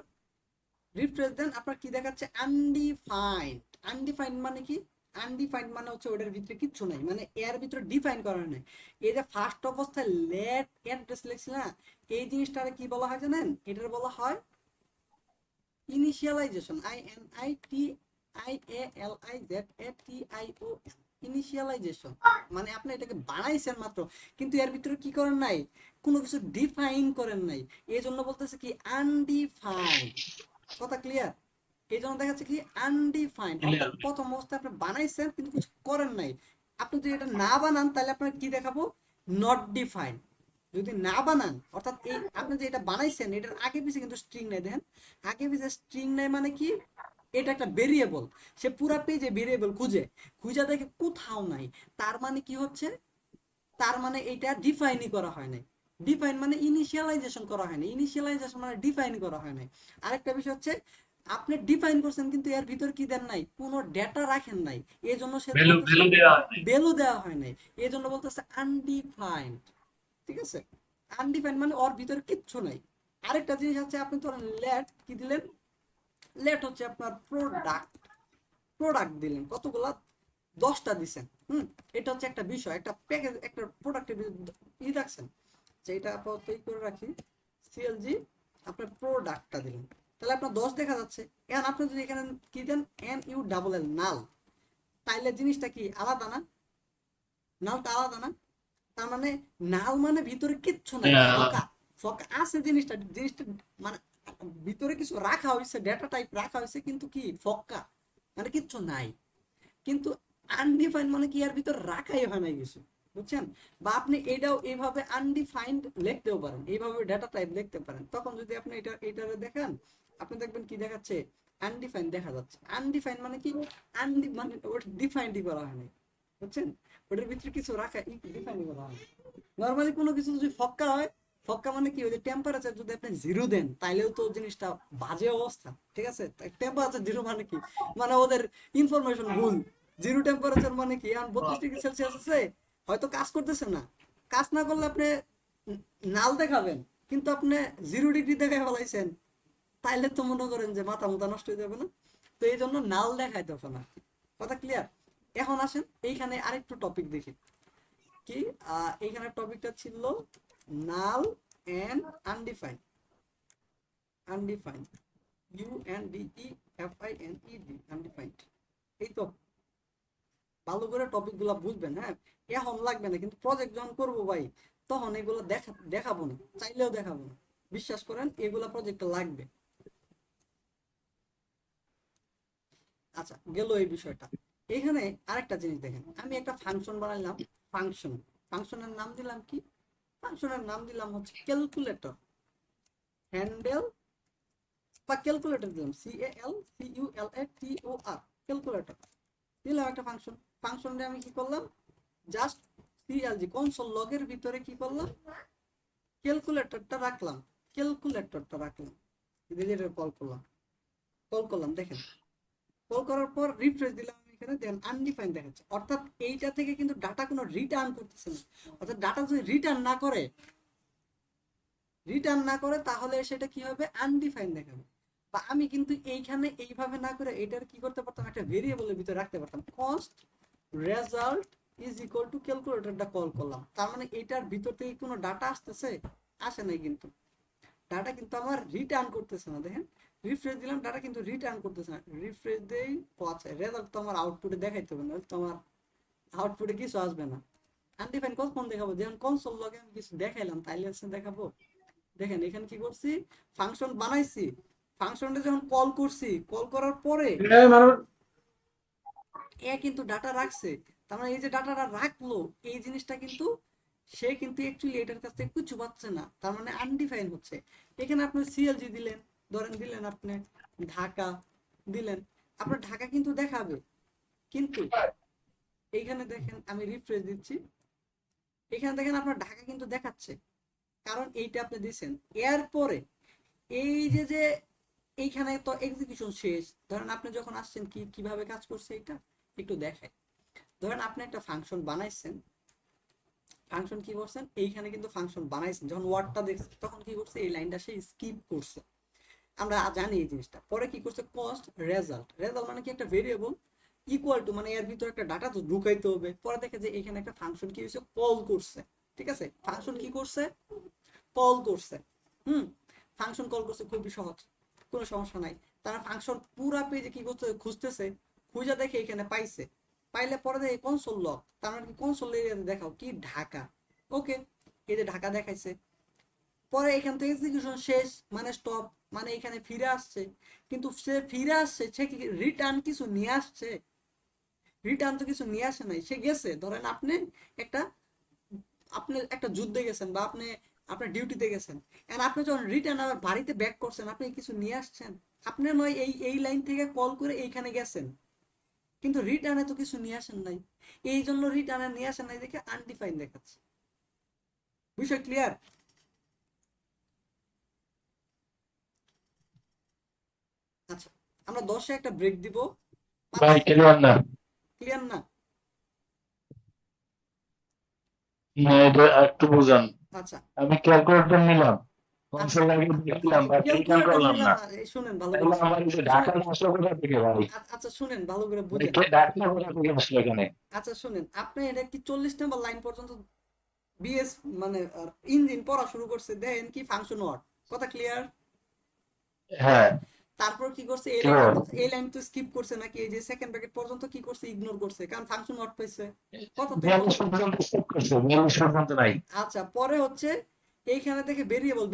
রিফ্রেশ দেন, আপনার কি দেখাচ্ছে, আনডিফাইন্ড। আনডিফাইন্ড মানে কি, আনডিফাইন্ড মানে হচ্ছে ওটার ভিতরে কিচ্ছু নাই, মানে এর ভিতরে ডিফাইন করা নাই। এই যে ফার্স্ট অবস্থায় লেট অ্যাড্রেস লিখছি না, এই জিনিসটারে কি বলা হয় জানেন, এটার বলা হয় ইনিশিয়ালাইজেশন, INITIALIZATION, ইনিশিয়ালাইজেশন। মানে আপনি এটাকে বানাইছেন মাত্র, কিন্তু এর ভিতরে কি করেন নাই, কোনো কিছু ডিফাইন করেন নাই, এই জন্য বলতেছে কি আনডিফাইন্ড। কথা ক্লিয়ার? এই জন্য দেখা যাচ্ছে কি আনডিফাইন্ড, অর্থাৎ ক্লিয়ার। প্রথম অবস্থায় আপনি বানাইছেন কিন্তু কিছু করেন নাই। আপনি যদি এটা না বানান তাহলে আপনার কি দেখাবো, নট ডিফাইন্ড। যদি না বানান, অর্থাৎ এই আপনি যে এটা বানাইছেন এটার আগে পিছে কিন্তু স্ট্রিং নাই, দেখেন আগে পিছে স্ট্রিং নাই, মানে কি এটা একটা ভেরিয়েবল। সে পুরা পেজে ভেরিয়েবল খুঁজে দেখে কোথাও নাই, তার মানে কি হচ্ছে, তার মানে এটা ডিফাইনই করা হয় নাই। ডিফাইন মানে ইনিশিয়ালাইজেশন করা হয় নাই, ইনিশিয়ালাইজেশন মানে ডিফাইন করা হয় নাই। আরেকটা বিষয় হচ্ছে আপনি ডিফাইন করছেন কিন্তু এর ভিতর কি দেন নাই, কোনো ডেটা রাখেন নাই, এই জন্য সে ভ্যালু বলতেছে ভ্যালু দেওয়া আছে। ভ্যালু দেওয়া হয় নাই, এই জন্য বলতেছে আনডিফাইন্ড। ঠিক আছে, আনডিফাইন্ড মানে ওর ভিতরে কিচ্ছু নাই। আরেকটা জিনিস আছে, আপনি ধরেন লেট কি দিলেন, লেট হচ্ছে আপনার প্রোডাক্ট, প্রোডাক্ট দিলেন কতগুলা, 10টা দিছেন। এটা হচ্ছে একটা বিষয়, একটা প্যাকেজ, একটা প্রোডাক্টের ই রাখছেন, যে এটা আপাতত ই করে রাখি, সিএলজি আপনার প্রোডাক্টটা দিলেন, তাহলে আপনার 10 দেখা যাচ্ছে। এখন আপনি যদি এখানে কি দেন NULL নাল, তাইলে জিনিসটা কি আলাদা না, নালটা আলাদা না। তার মানে নাল মানে ভিতরে কিচ্ছু নাই, ফাঁকা, ফাঁকা আছে জিনিসটা, জিনিসটা মানে ভিতরে কিছু রাখা হয়েছে, ডেটা টাইপ রাখা হয়েছে, কিন্তু কি ফাঁকা, মানে কিচ্ছু নাই। কিন্তু আনডিফাইন্ড মানে কি এর ভিতর রাখাই হয় না কিছু, বুঝছেন? বা আপনি এটাও এইভাবে আনডিফাইন্ড লিখতেও পারেন, এইভাবে ডাটা টাইপ লিখতে পারেন। তখন যদি আপনি এটারে দেখেন, আপনি দেখবেন কি দেখাচ্ছে, আনডিফাইন্ড দেখা যাচ্ছে। আনডিফাইন্ড মানে কি, মানে ওটা ডিফাইন্ডই করা হয় না, বুঝছেন? ওটার ভিতরে কিছু রাখা ডিফাইন্ড করা হয়। নর্মালি কোনো কিছু যদি ফক্কা হয়, ফক্কা মানে কি, ওই যে টেম্পারেচার যদি আপনি 0 দেন তাইলেও তো জিনিসটা বাজে অবস্থা। ঠিক আছে, টেম্পারেচার 0 মানে কি, মানে ওদের ইনফরমেশন ভুল। 0 টেম্পারেচার মানে কি, এখন 32 ডিগ্রি সেলসিয়াস আছে, হয়তো কাজ করতেছে না, কাজ না করলে আপনি নাল দেখাবেন, কিন্তু আপনি 0 ডিগ্রি দেখায় ফেলাইছেন, তাইলে তো মনে করেন যে মাথা মুথা নষ্ট হয়ে যাবে না। তো এই জন্য নাল দেখাইতে হবে না। কথা ক্লিয়ার? এখন আসেন এইখানে আরেকটু টপিক দেখি কি, এইখানে টপিকটা ছিল null and undefined. Undefined, UNDEFINED, undefined. এই তো, ভালো করে টপিক গুলা বুঝবেন। হ্যাঁ, এখন লাগবে না, কিন্তু প্রজেক্ট যখন করবো ভাই, তখন এগুলো দেখাবো না, চাইলেও দেখাবো না, বিশ্বাস করেন এগুলা প্রজেক্টে লাগবে। আচ্ছা, গেল এই বিষয়টা। এখানে আরেকটা জিনিস দেখেন, আমি একটা ফাংশন বানাইলাম, ফাংশন, ফাংশনের নাম দিলাম কি, ফাংশনের নাম দিলাম হচ্ছে ক্যালকুলেটর, হ্যান্ডেল বা ক্যালকুলেটর দিলাম, CALCULATOR, ক্যালকুলেটর দিলাম একটা ফাংশন। ফাংশনে আমি কি করলাম, জাস্ট সিএলজি কনসোল লগের ভিতরে কি করলাম, ক্যালকুলেটরটা রাখলাম, ক্যালকুলেটরটা রাখলাম, কল করলাম, দেখেন কল করার পর রিফ্রেশ দিলাম, এখানে দেন আনডিফাইন্ড দেখাচ্ছে, অর্থাৎ এইটা থেকে কিন্তু ডাটা কোনো রিটার্ন করতেছে না। অর্থাৎ ডাটা যদি রিটার্ন না করে তাহলে সেটা কি হবে, আনডিফাইন্ড দেখাবে। বা আমি কিন্তু এইখানে এইভাবে না করে এটার কি করতে পারতাম, একটা ভেরিয়েবলের ভিতরে রাখতে পারতাম, const result is equal to ক্যালকুলেটরটা কল করলাম, তার মানে এটার ভিতর থেকে কোনো ডাটা আসে নাই, কিন্তু ডাটা কিন্তু আমার রিটার্ন করতেছে না। দেখেন রিফ্রেশ দিলাম, ডাটা কিন্তু রিটার্ন করতেছে না, রিফ্রেশ দেই, ও আচ্ছা, রেজাল্ট তো আমার আউটপুটে দেখাইতে হবে না, তো আমার আউটপুটে কিছু আসবে না। আনডিফাইন্ড কখন দেখাবো, যখন কনসোল লগে আমি কিছু দেখাইলাম তাইলে দেখাবো। দেখেন এখানে কি করছি, ফাংশন বানাইছি, ফাংশনটা যখন কল করছি, কল করার পরে এ কিন্তু ডাটা রাখছে, তার মানে এই যে ডাটাটা রাখলো, এই জিনিসটা কিন্তু সে কিন্তু অ্যাকচুয়ালি এটার কাছ থেকে কিছু পাচ্ছে না, তার মানে আনডিফাইন হচ্ছে। এখানে আপনি সিএলজি দিলেন, ধরেন দিলেন আপনি ঢাকা দিলেন, আপনার ঢাকা কিন্তু দেখাবে, কিন্তু এইখানে দেখেন আমি রিফ্রেশ দিচ্ছি, এখানে দেখেন আপনার ঢাকা কিন্তু দেখাচ্ছে, কারণ এইটা আপনি দিচ্ছেন। এরপরে এই যে এইখানে তো এক্সিকিউশন শেষ, ধরেন আপনি যখন আসছেন কিভাবে কাজ করছে এটা একটু দেখায়। ধরেন আপনি একটা ফাংশন বানাইছেন, ফাংশন কি করছেন, এইখানে কিন্তু ফাংশন বানাইছেন, যখন ওয়ার্ডটা দেখছেন তখন কি করছে, এই লাইনটা সে স্কিপ করছে, আমরা জানি এই জিনিসটা। পরে কি করছে, কস্ট রেজাল্ট, রেজাল্ট মানে কি, একটা ভেরিয়েবল ইকুয়াল টু, মানে এর ভিতরে একটা ডাটা তো ঢুকাইতে হবে। পরে দেখে যে এখানে একটা ফাংশন কি হয়েছে, কল করছে। ঠিক আছে, ফাংশন কি করছে, কল করছে। ফাংশন কল করছে, খুবই সহজ, কোনো সমস্যা নাই। তারা ফাংশন পুরা পেজে কি করছে, খুঁজতেছে, খুঁজে দেখে এখানে পাইছে, পাইলে পরে দেখে কনসোল লগ, তার মানে কি কনসোল এরিয়াতে দেখাও কি ঢাকা, ওকে, এই যে ঢাকা দেখাইছে। পরে এখান থেকে এক্সিকিউশন শেষ, মানে স্টপ, মানে এখানে ফিরে আসছে, কিন্তু সে ফিরে আসছে, সে কি রিটার্ন কিছু নিয়ে আসছে, রিটার্ন তো কিছু নিয়ে আসে নাই, সে গেছে। ধরেন একটা আপনি একটা যুদ্ধে গেছেন, বা আপনি আপনার ডিউটিতে গেছেন, এন্ড আপনি যখন রিটার্ন আবার বাড়িতে ব্যাক করছেন, আপনি কিছু নিয়ে আসছেন, আপনি নয় এই লাইন থেকে কল করে এইখানে গেছেন, কিন্তু রিটার্নে তো কিছু নিয়ে আসেন নাই, এই জন্য রিটার্নে নিয়ে আসেন নাই দেখে আনডিফাইন দেখাচ্ছে। বিষয় ক্লিয়ার? আচ্ছা, আমরা 10-এ একটা ব্রেক দিব। ভাই ক্লিয়ার না। ক্লিয়ার না? না, এটা একটু বুঝান। আচ্ছা আমি ক্যালকুলেটর নিলাম, আচ্ছা কনসোল লাগিয়ে দেখলাম, বাট রিটার্ন ক্যালকুলেটর করলাম নিলাম না। না, শুনেন ভালো করে, তাহলে আমার এই যে ঢাকা আসলো কোথা থেকে ভাই? আচ্ছা শুনেন ভালো করে ভাই বুঝেন। ঢাকা কোথা থেকে আসলো এখানে? আচ্ছা শুনেন, আপনি এটা কি 40 নম্বর লাইন পর্যন্ত বিএস মানে ইঞ্জিন পড়া শুরু করছে, দেখেন কি ফাংশন ওয়ার্ড, কথা ক্লিয়ার? হ্যাঁ, তারপর কি করছে, কিভাবে? এই লাইন তো স্কিপ করছে নাকি, এই যে সেকেন্ড ব্র্যাকেট পর্যন্ত কি করছে, ইগনোর করছে, কারণ ফাংশন ওয়ার্ড পাইছে, কথা তো 42 পর্যন্ত স্কিপ করছে, 42 পর্যন্ত নাই। আচ্ছা পরে হচ্ছে এইখানে দেখে ভেরিয়েবল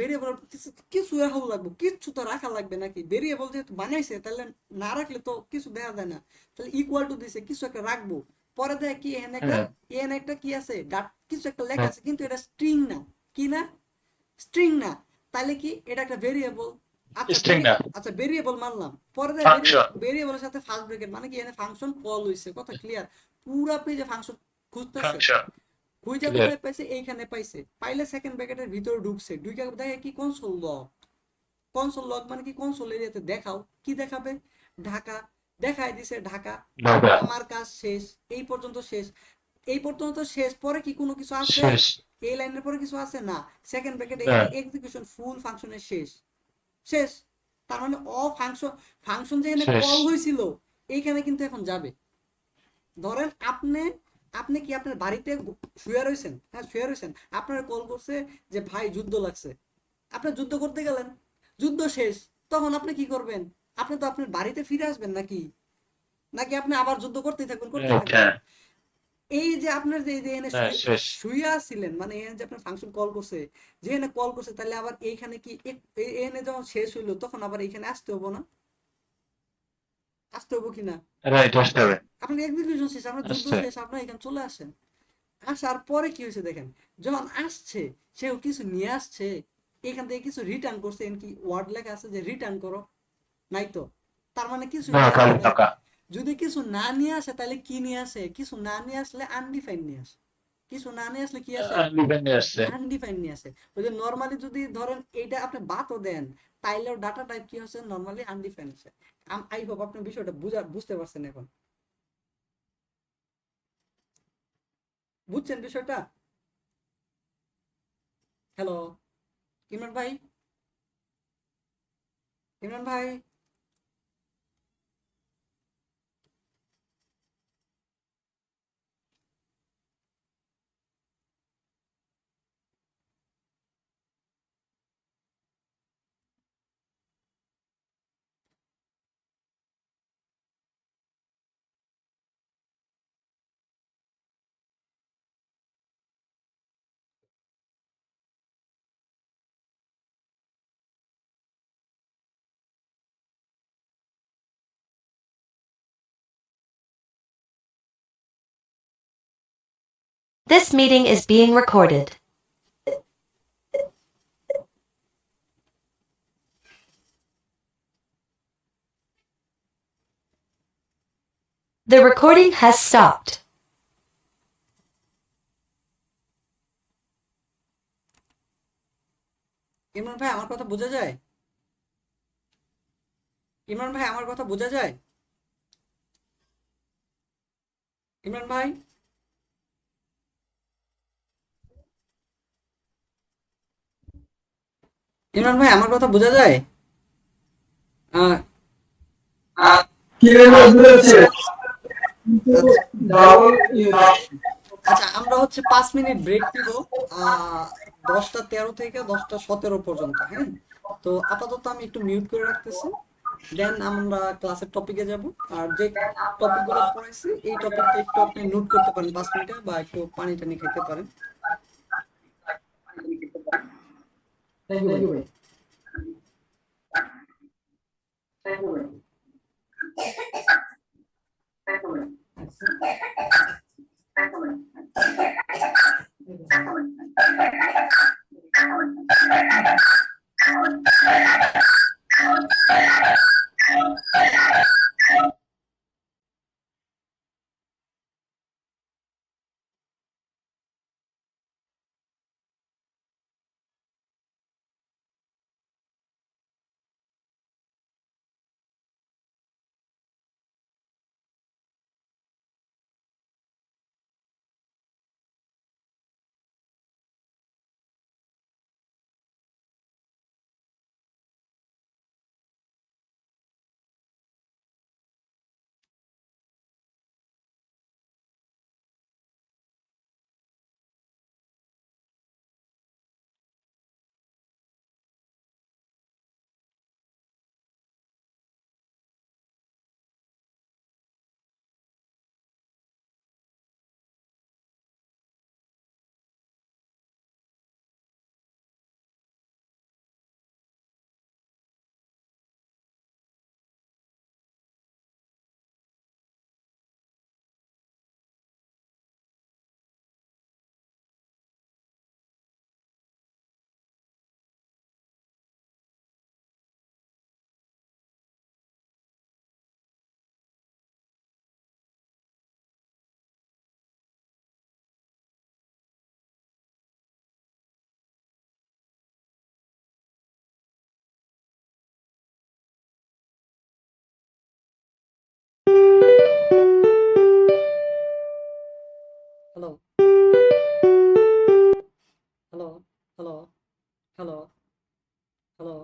কিছু কিছু রাখা লাগবে, কিচ্ছু তো রাখা লাগবে নাকি, ভেরিয়েবল যেহেতু বানাইছে তাহলে না রাখলে তো কিছু দেখা যায় না, তাহলে ইকুয়াল টু দিছে, কিছু একটা রাখবো। পরে দেখে কি হ্যাঁ, এখানে একটা কি আছে, কিছু একটা লেখা হ্যাঁ, আছে, কিন্তু এটা স্ট্রিং না, কি না, স্ট্রিং না, তাহলে কি এটা একটা ভেরিয়েবল। আচ্ছা স্ট্রিং না, আচ্ছা ভেরিয়েবল মানলাম, পরে দেখ ফাংশন। ভেরিয়েবলের সাথে ফার্স্ট ব্র্যাকেট মানে কি, এখানে ফাংশন কল হইছে, কথা ক্লিয়ার? পুরা পেজে ফাংশন খুঁজতেছে, ফাংশন খুঁজা ক্লিয়ার। কোথায় পাইছে, এইখানে পাইছে, পাইলে সেকেন্ড ব্র্যাকেটের ভিতরে ঢুকছে, ঢুকে দেখে কি কনসোল লগ, কনসোল লগ মানে কি, কনসোল এরিয়াতে দেখাও, কি দেখাবে, ঢাকা, দেখায় দিছে ঢাকা, ঢাকা আমার কাজ শেষ, এই পর্যন্ত শেষ, এই পর্যন্ত শেষ, পরে কি কোনো কিছু আছে, শেষ। এই লাইনের পরে কিছু আছে না, সেকেন্ড ব্র্যাকেট এখানে হ্যাঁ, এক্সিকিউশন ফুল ফাংশনের শেষ, শেষ, তার মানে অ ফাংশন, ফাংশন যেখানে শেষ। কল হয়েছিল এইখানে কিন্তু এখন যাবে। ধরেন আপনি, আপনি কি আপনার বাড়িতে শুয়ে রয়েছেন, হ্যাঁ শুয়ে রয়েছেন, আপনার কল করছে যে ভাই যুদ্ধ লাগছে, আপনি যুদ্ধ করতে গেলেন, যুদ্ধ শেষ, তখন আপনি কি করবেন, আপনি তো আপনার বাড়িতে ফিরে আসবেন নাকি, নাকি আপনি আবার যুদ্ধ করতেই থাকবেন করতেই রাইট, থাকবেন? হ্যাঁ, এই যে আপনার যে এনে হ্যাঁ, শেষ। শুয়ে ছিলেন, মানে এখানে যে আপনার ফাংশন কল করছে, যে এনে কল করছে, তাহলে আবার এইখানে কি এনে যখন শেষ হইলো তখন আবার এইখানে আসতে হবো না, আসতে হবো কিনা? রাইট, আসতে হবে। আপনার এক্সিকিউশন শেষ, আপনার যুদ্ধ আসছে। শেষ, আপনার এখানে চলে আসেন। আসার পরে কি হয়েছে দেখেন, যখন আসছে সেও কিছু নিয়ে আসছে, এখান থেকে কিছু রিটার্ন করছে, কি ওয়ার্ড লেখা আছে যে রিটার্ন করো, নাই তো, তার মানে কিছু না, নিয়ে আসে খালি নাই। টাকা। যদি কিছু না নিয়ে আসে তাহলে কি নিয়ে আসে, কিছু না নিয়ে আসলে আনডিফাইন নিয়ে আসে, কিছু না নিয়ে আসলে কি আসে, লিভেন আসছে। আনডিফাইন নিয়ে আসে। ওই যে নর্মালি যদি ধরেন এইটা আপনি বাতও দেন, তাইলেও ডাটা টাইপ কি হচ্ছে, নর্মালি আনডিফাইন আছে। আই হোপ আপনি বিষয়টা বুঝতে পারছেন এখন, বুঝছেন বিষয়টা? হ্যালো ইমরান ভাই, ইমরান ভাই, This meeting is being recorded. The recording has stopped. Imran ভাই আমার কথা বোঝা যায়? ইমরান ভাই আমার কথা বোঝা যায়? ইমরান ভাই, ইমরান ভাই আমার কথা বোঝা যায়? আহ, ক্লিয়ার বলেছে কিন্তু ডাবল আচ্ছা আমরা হচ্ছে 5 মিনিট ব্রেক দিব, 10টা 13 থেকে 10টা 17 পর্যন্ত, হ্যাঁ? তো আপাতত আমি একটু মিউট করে রাখতেছি, দেন আমরা ক্লাসের টপিকে যাব। আর যে টপিকগুলো পড়াইছি এই টপিকটা একটু আপনি নোট করতে পারেন 5 মিনিটে, বা একটু পানি টানি খেতে পারেন। থ্যাংক ইউ ভাই। Hello hello hello hello hello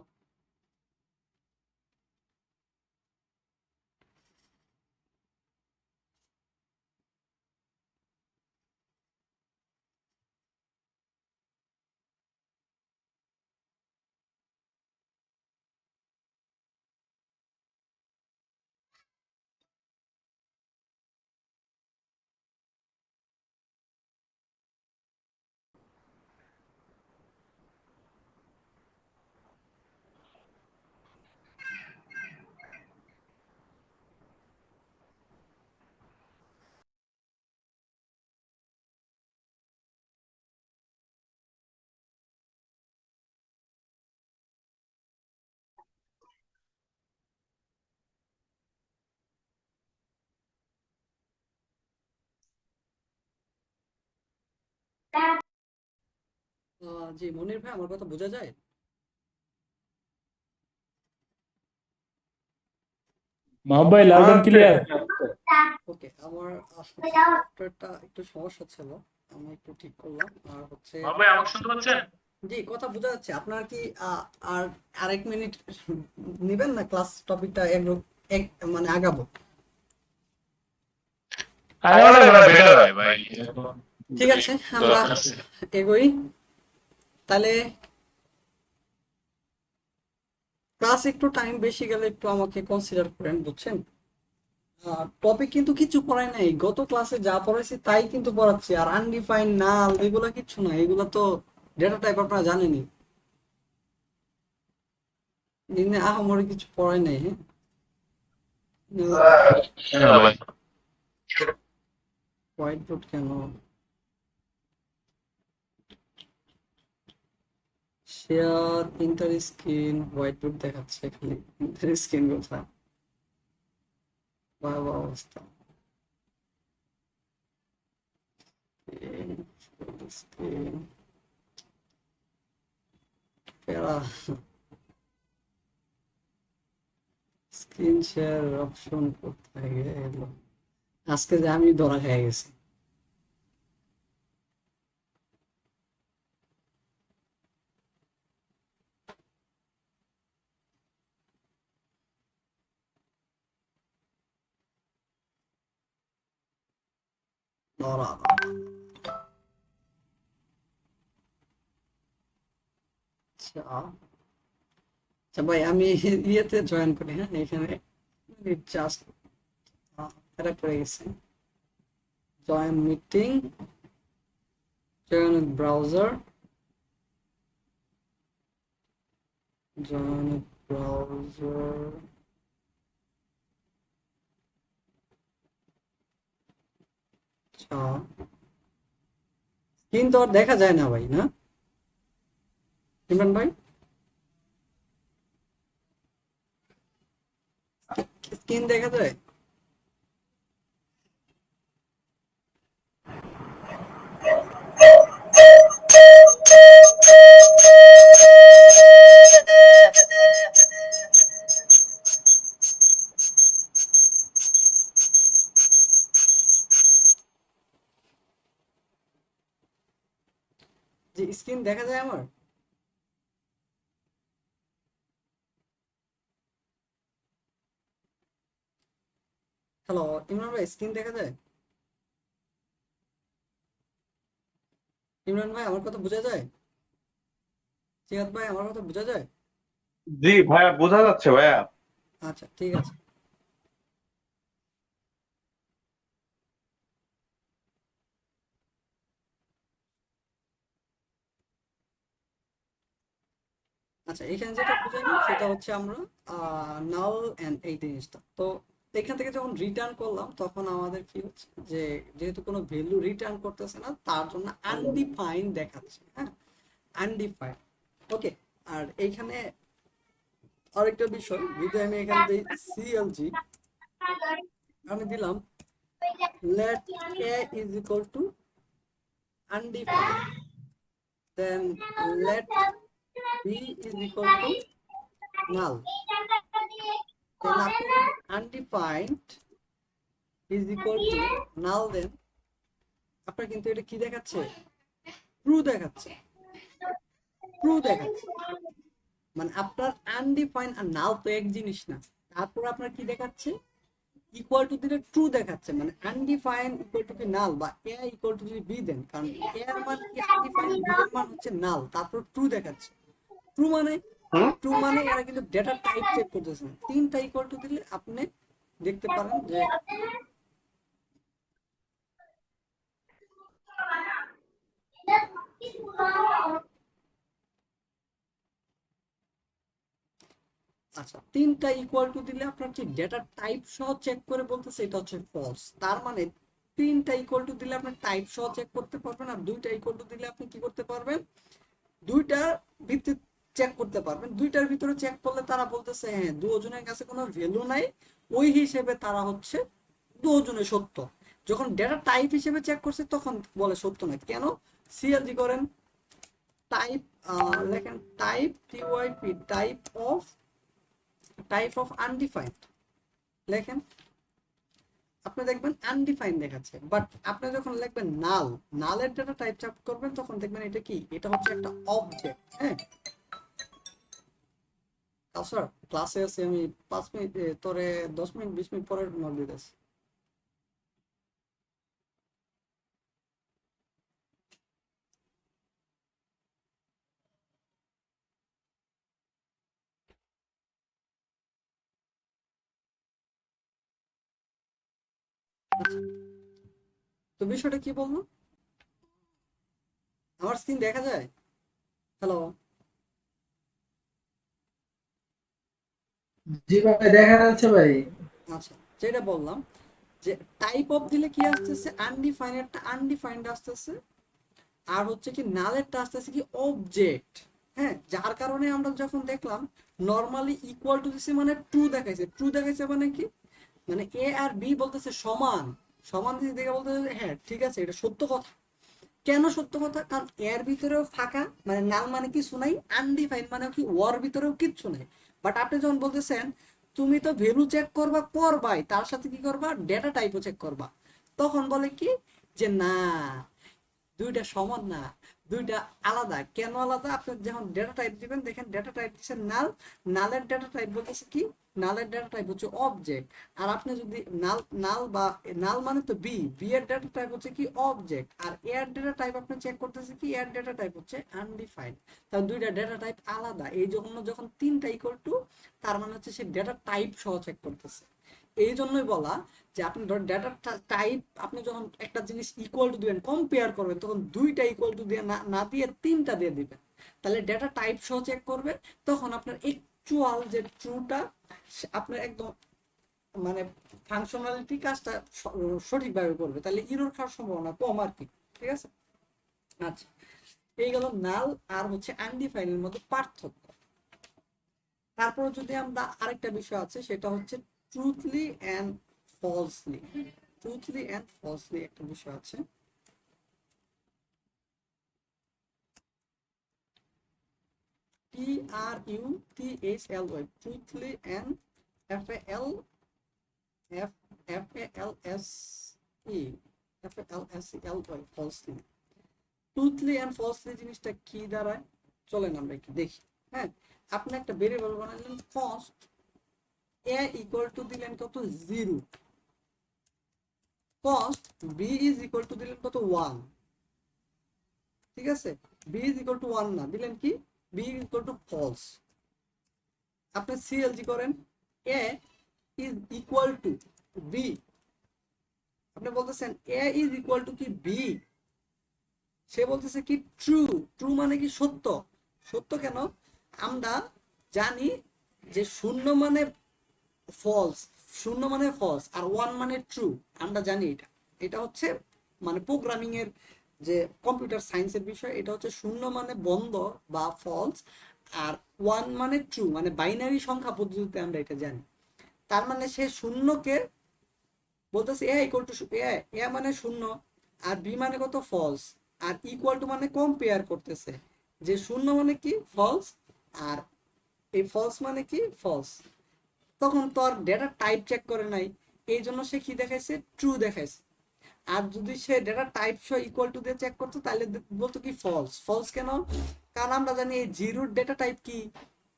জি মনির ভাই, আমার কথা বোঝা যায়? মাহবুব ভাই লাউড অ্যান্ড ক্লিয়ার। ওকে, আমার সফটওয়্যারটা একটু সমস্যা ছিল, আমি একটু ঠিক করলাম। আর হচ্ছে ভাই আমাকে শুনতে পাচ্ছেন? জি, কথা বোঝা যাচ্ছে। আপনার কি আর আরেক মিনিট নিবেন না ক্লাস টপিকটা এক মানে আগাবো? আমার বেটার হয় ভাই। ঠিক আছে, আমরা এগোই তাহলে। ক্লাস একটু টাইম বেশি গেলে একটু আমাকে কনসিডার করেন, বুঝছেন? টপিক কিন্তু কিছু পড়াই নাই, গত ক্লাসে যা পড়াইছি তাই কিন্তু পড়াচ্ছি। আর আনডিফাইন নাল এগুলা কিচ্ছু না, এগুলা তো ডেটা টাইপ আপনারা জানেনই। দিনে আহামরি কিছু পড়াই নাই। হ্যাঁ, ভাই হোয়াইট বোর্ড কেন? Share inter screen, white board দেখাচ্ছে খালি, ইন্টার স্ক্রিন কোথায়? ভয়াবহ অবস্থা। স্ক্রিন প্যারা, স্ক্রিন শেয়ার অপশন কোথায় গেল? আজকে যে আমি ধরা খেয়ে গেছি। ধরা, আচ্ছা আচ্ছা ভাই, আমি ইয়েতে জয়েন করি, হ্যাঁ এখানে জাস্ট এটা পড়ে গেছে। Join meeting, join browser, join browser. আচ্ছা, স্ক্রিন তো আর দেখা যায় না ভাই, না ইমরান ভাই? স্ক্রিন দেখা যায়? যে স্ক্রিন দেখা যায় আমার? হ্যালো ইমরান ভাই, স্ক্রিন দেখা যায়? ইমরান ভাই, আমার কথা বোঝা যায়? জিয়াদ ভাই, আমার কথা বোঝা যায়? জি ভাইয়া, বোঝা যাচ্ছে ভাইয়া। আচ্ছা ঠিক আছে। আচ্ছা, এখানে যেটা বুঝাইলাম সেটা হচ্ছে আমরা নাল এন্ড এই জিনিসটা তো এখান থেকে যখন রিটার্ন করলাম তখন আমাদের কি হচ্ছে যে যেহেতু কোনো ভ্যালু রিটার্ন করতেছে না তার জন্য আনডিফাইন্ড দেখাচ্ছে, হ্যাঁ, আনডিফাইন্ড। ওকে, আর এইখানে আরেকটা বিষয়, যদি আমি এখানে দিই সিএলজি, আমি দিলাম let a is equal to undefined, then let b is equal to null, then আপনি undefined is equal to null, then আপনার কিন্তু এটা কি দেখাচ্ছে, ট্রু দেখাচ্ছে, ট্রু দেখাচ্ছে। মানে আপনার আনডিফাইন আর নাল তো এক জিনিস না। তারপর আপনার কি দেখাচ্ছে, ইকুয়াল টু দিলে ট্রু দেখাচ্ছে, মানে আনডিফাইন ইকুয়াল টু কি নাল, বা এ ইকুয়াল টু যদি বি দেন, কারণ এ এর মান কি আনডিফাইন, বি এর মান হচ্ছে নাল, তারপর ট্রু দেখাচ্ছে। ট্রু মানে, ট্রু মানে এরা কিন্তু ডেটা টাইপ চেক করতেছে না। তিনটা ইকুয়াল টু দিলে আপনি দেখতে পারেন যে আচ্ছা, তিনটা ইকুয়াল টু দিলে আপনার যে ডেটা টাইপ সহ চেক করে বলতেছে এটা হচ্ছে ফলস। তার মানে তিনটা ইকুয়াল টু দিলে আপনি টাইপ সহ চেক করতে পারবেন, আর দুইটা ইকুয়াল টু দিলে আপনি কি করতে পারবেন, দুইটার ভিত্তি চেক করতে পারবেন। দুইটার ভিতরে চেক করলে তারা বলতেছে হ্যাঁ দুজনের কাছে কোনো ভ্যালু নাই, ওই হিসেবে তারা হচ্ছে দুজনে সত্য। যখন ডেটা টাইপ হিসেবে চেক করছে তখন বলে সত্য নয়। কেন? সিএলজি করেন, টাইপ লেখেন টাইপ টিওয়াইপি, টাইপ অফ আনডিফাইন্ড লেখেন, আপনি দেখবেন আনডিফাইন্ড দেখাচ্ছে। বাট আপনি যখন লিখবেন নাল, নালের ডেটা টাইপ চেক করবেন তখন দেখবেন এটা কি, এটা হচ্ছে একটা অবজেক্ট। হ্যাঁ স্যার ক্লাসে আছে, আমি 5 মিনিট তোরে 10 মিনিট 20 মিনিট পরে নক দিতেছি। তো বিষয়টা কি বলবো, আমার স্ক্রিন দেখা যায়? হ্যালো, জি ভাই, দেখা যাচ্ছে ভাই। আচ্ছা যেটা বললাম যে টাইপ অফ দিলে কি আসতেছে, আনডিফাইন্ডটা আনডিফাইন্ড আসতেছে, আর হচ্ছে কি নালেরটা আসতেছে কি অবজেক্ট। হ্যাঁ, যার কারণে আমরা যখন দেখলাম নর্মালি ইকুয়াল টু দিছে মানে ট্রু দেখাইছে, ট্রু দেখাইছে মানে কি, মানে এ আর বি বলতেছে সমান, সমান দিকে দেখে বলতেছে হ্যাঁ ঠিক আছে এটা সত্য কথা। কেন সত্য কথা, কারণ এর ভিতরেও ফাঁকা, মানে নাল মানে কিছু নাই, আনডিফাইন মানে কি ওর ভিতরেও কিচ্ছু নাই। বাট আপনি যখন বলতেছেন তুমি তো ভ্যালু চেক করবা করবাই, তার সাথে কি করবা, ডেটা টাইপও চেক করবা, তখন বলে কি যে না দুইটা সমান না, দুইটা আলাদা। কেন আলাদা, আপনি যখন ডেটা টাইপ দিবেন, দেখেন ডেটা টাইপ দিচ্ছেন নাল, নালের ডেটা টাইপ বলতেছে কি, নালের ডেটা টাইপ হচ্ছে অবজেক্ট। আর আপনি যদি নাল নাল বা নাল মানে তো বি, বি এর ডেটা টাইপ হচ্ছে কি অবজেক্ট, আর এর ডেটা টাইপ আপনি চেক করতেছে কি, এর ডেটা টাইপ হচ্ছে আনডিফাইন্ড। তাহলে দুইটা ডেটা টাইপ আলাদা, এই জন্য যখন তিনটা ইকুয়াল টু, তার মানে হচ্ছে সে ডেটা টাইপ সহ চেক করতেছে। এই জন্যই বলা যে আপনি ডেটা টাইপ, আপনি যখন একটা জিনিস ইকুয়াল টু দিবেন, কম্পেয়ার করবেন, তখন দুইটা ইকুয়াল টু দিয়ে না দিয়ে তিনটা দিয়ে দিবেন, তাহলে ডেটা টাইপ সহ চেক করবে, তখন আপনার অ্যাকচুয়াল যে ট্রুটা আপনার একদম মানে ফাংশনালিটি কাজটা সঠিকভাবে করবে, তাহলে ইরর খাওয়ার সম্ভাবনা কম আর কি। ঠিক আছে, আচ্ছা এই গেল নাল আর হচ্ছে আনডিফাইনের মধ্যে পার্থক্য। তারপর যদি আমরা আরেকটা বিষয় আছে, সেটা হচ্ছে truthly and falsely. Truthly and falsely একটা বিষয় আছে। TRUTHLY, truthly and FALSE, falsely. Truthly and falsely জিনিসটা কি দাঁড়ায়, চলেন আমরা একটু দেখি। হ্যাঁ, আপনি একটা ভেরিয়েবল বানালেন কস্ট, এ ইকুয়াল টু দিলেন কত 0, const B is equal to দিলেন কত 1। ঠিক আছে, বি ইজ ইকুয়াল টু 1 না, দিলেন কি B is equal to false. আপনি সিএলজি করেন, A is equal to B, আপনি বলতেছেন এ ইজ ইকুয়াল টু কি বি, সে বলতেছে কি ট্রু, ট্রু মানে কি সত্য। সত্য কেন, আমরা জানি যে শূন্য মানে ফলস, শূন্য মানে ফলস আর 1 মানে ট্রু, আমরা জানি এটা। এটা হচ্ছে মানে প্রোগ্রামিং এর যে কম্পিউটার সায়েন্সের বিষয়, এটা হচ্ছে শূন্য মানে বন্ধ বা ফলস, আর 1 মানে ট্রু, মানে বাইনারি সংখ্যা পদ্ধতিতে আমরা এটা জানি। তার মানে সে শূন্যকে বলতেছে এ ইকুয়াল টু এ মানে শূন্য, আর বি মানে কত ফলস, আর ইকুয়াল টু মানে কম্পেয়ার করতেছে যে শূন্য মানে কি ফলস, আর এই ফলস মানে কি ফলস। তখন তো আর ডেটা টাইপ চেক করে নাই, এই জন্য সে কি দেখাইছে, ট্রু দেখাইছে। আর যদি সে ডেটা টাইপ সহ ইকুয়াল টু দিয়ে চেক করতো তাহলে বলতো কি ফলস। ফলস কেন? কারণ আমরা জানি এই জিরোর ডেটা টাইপ কি?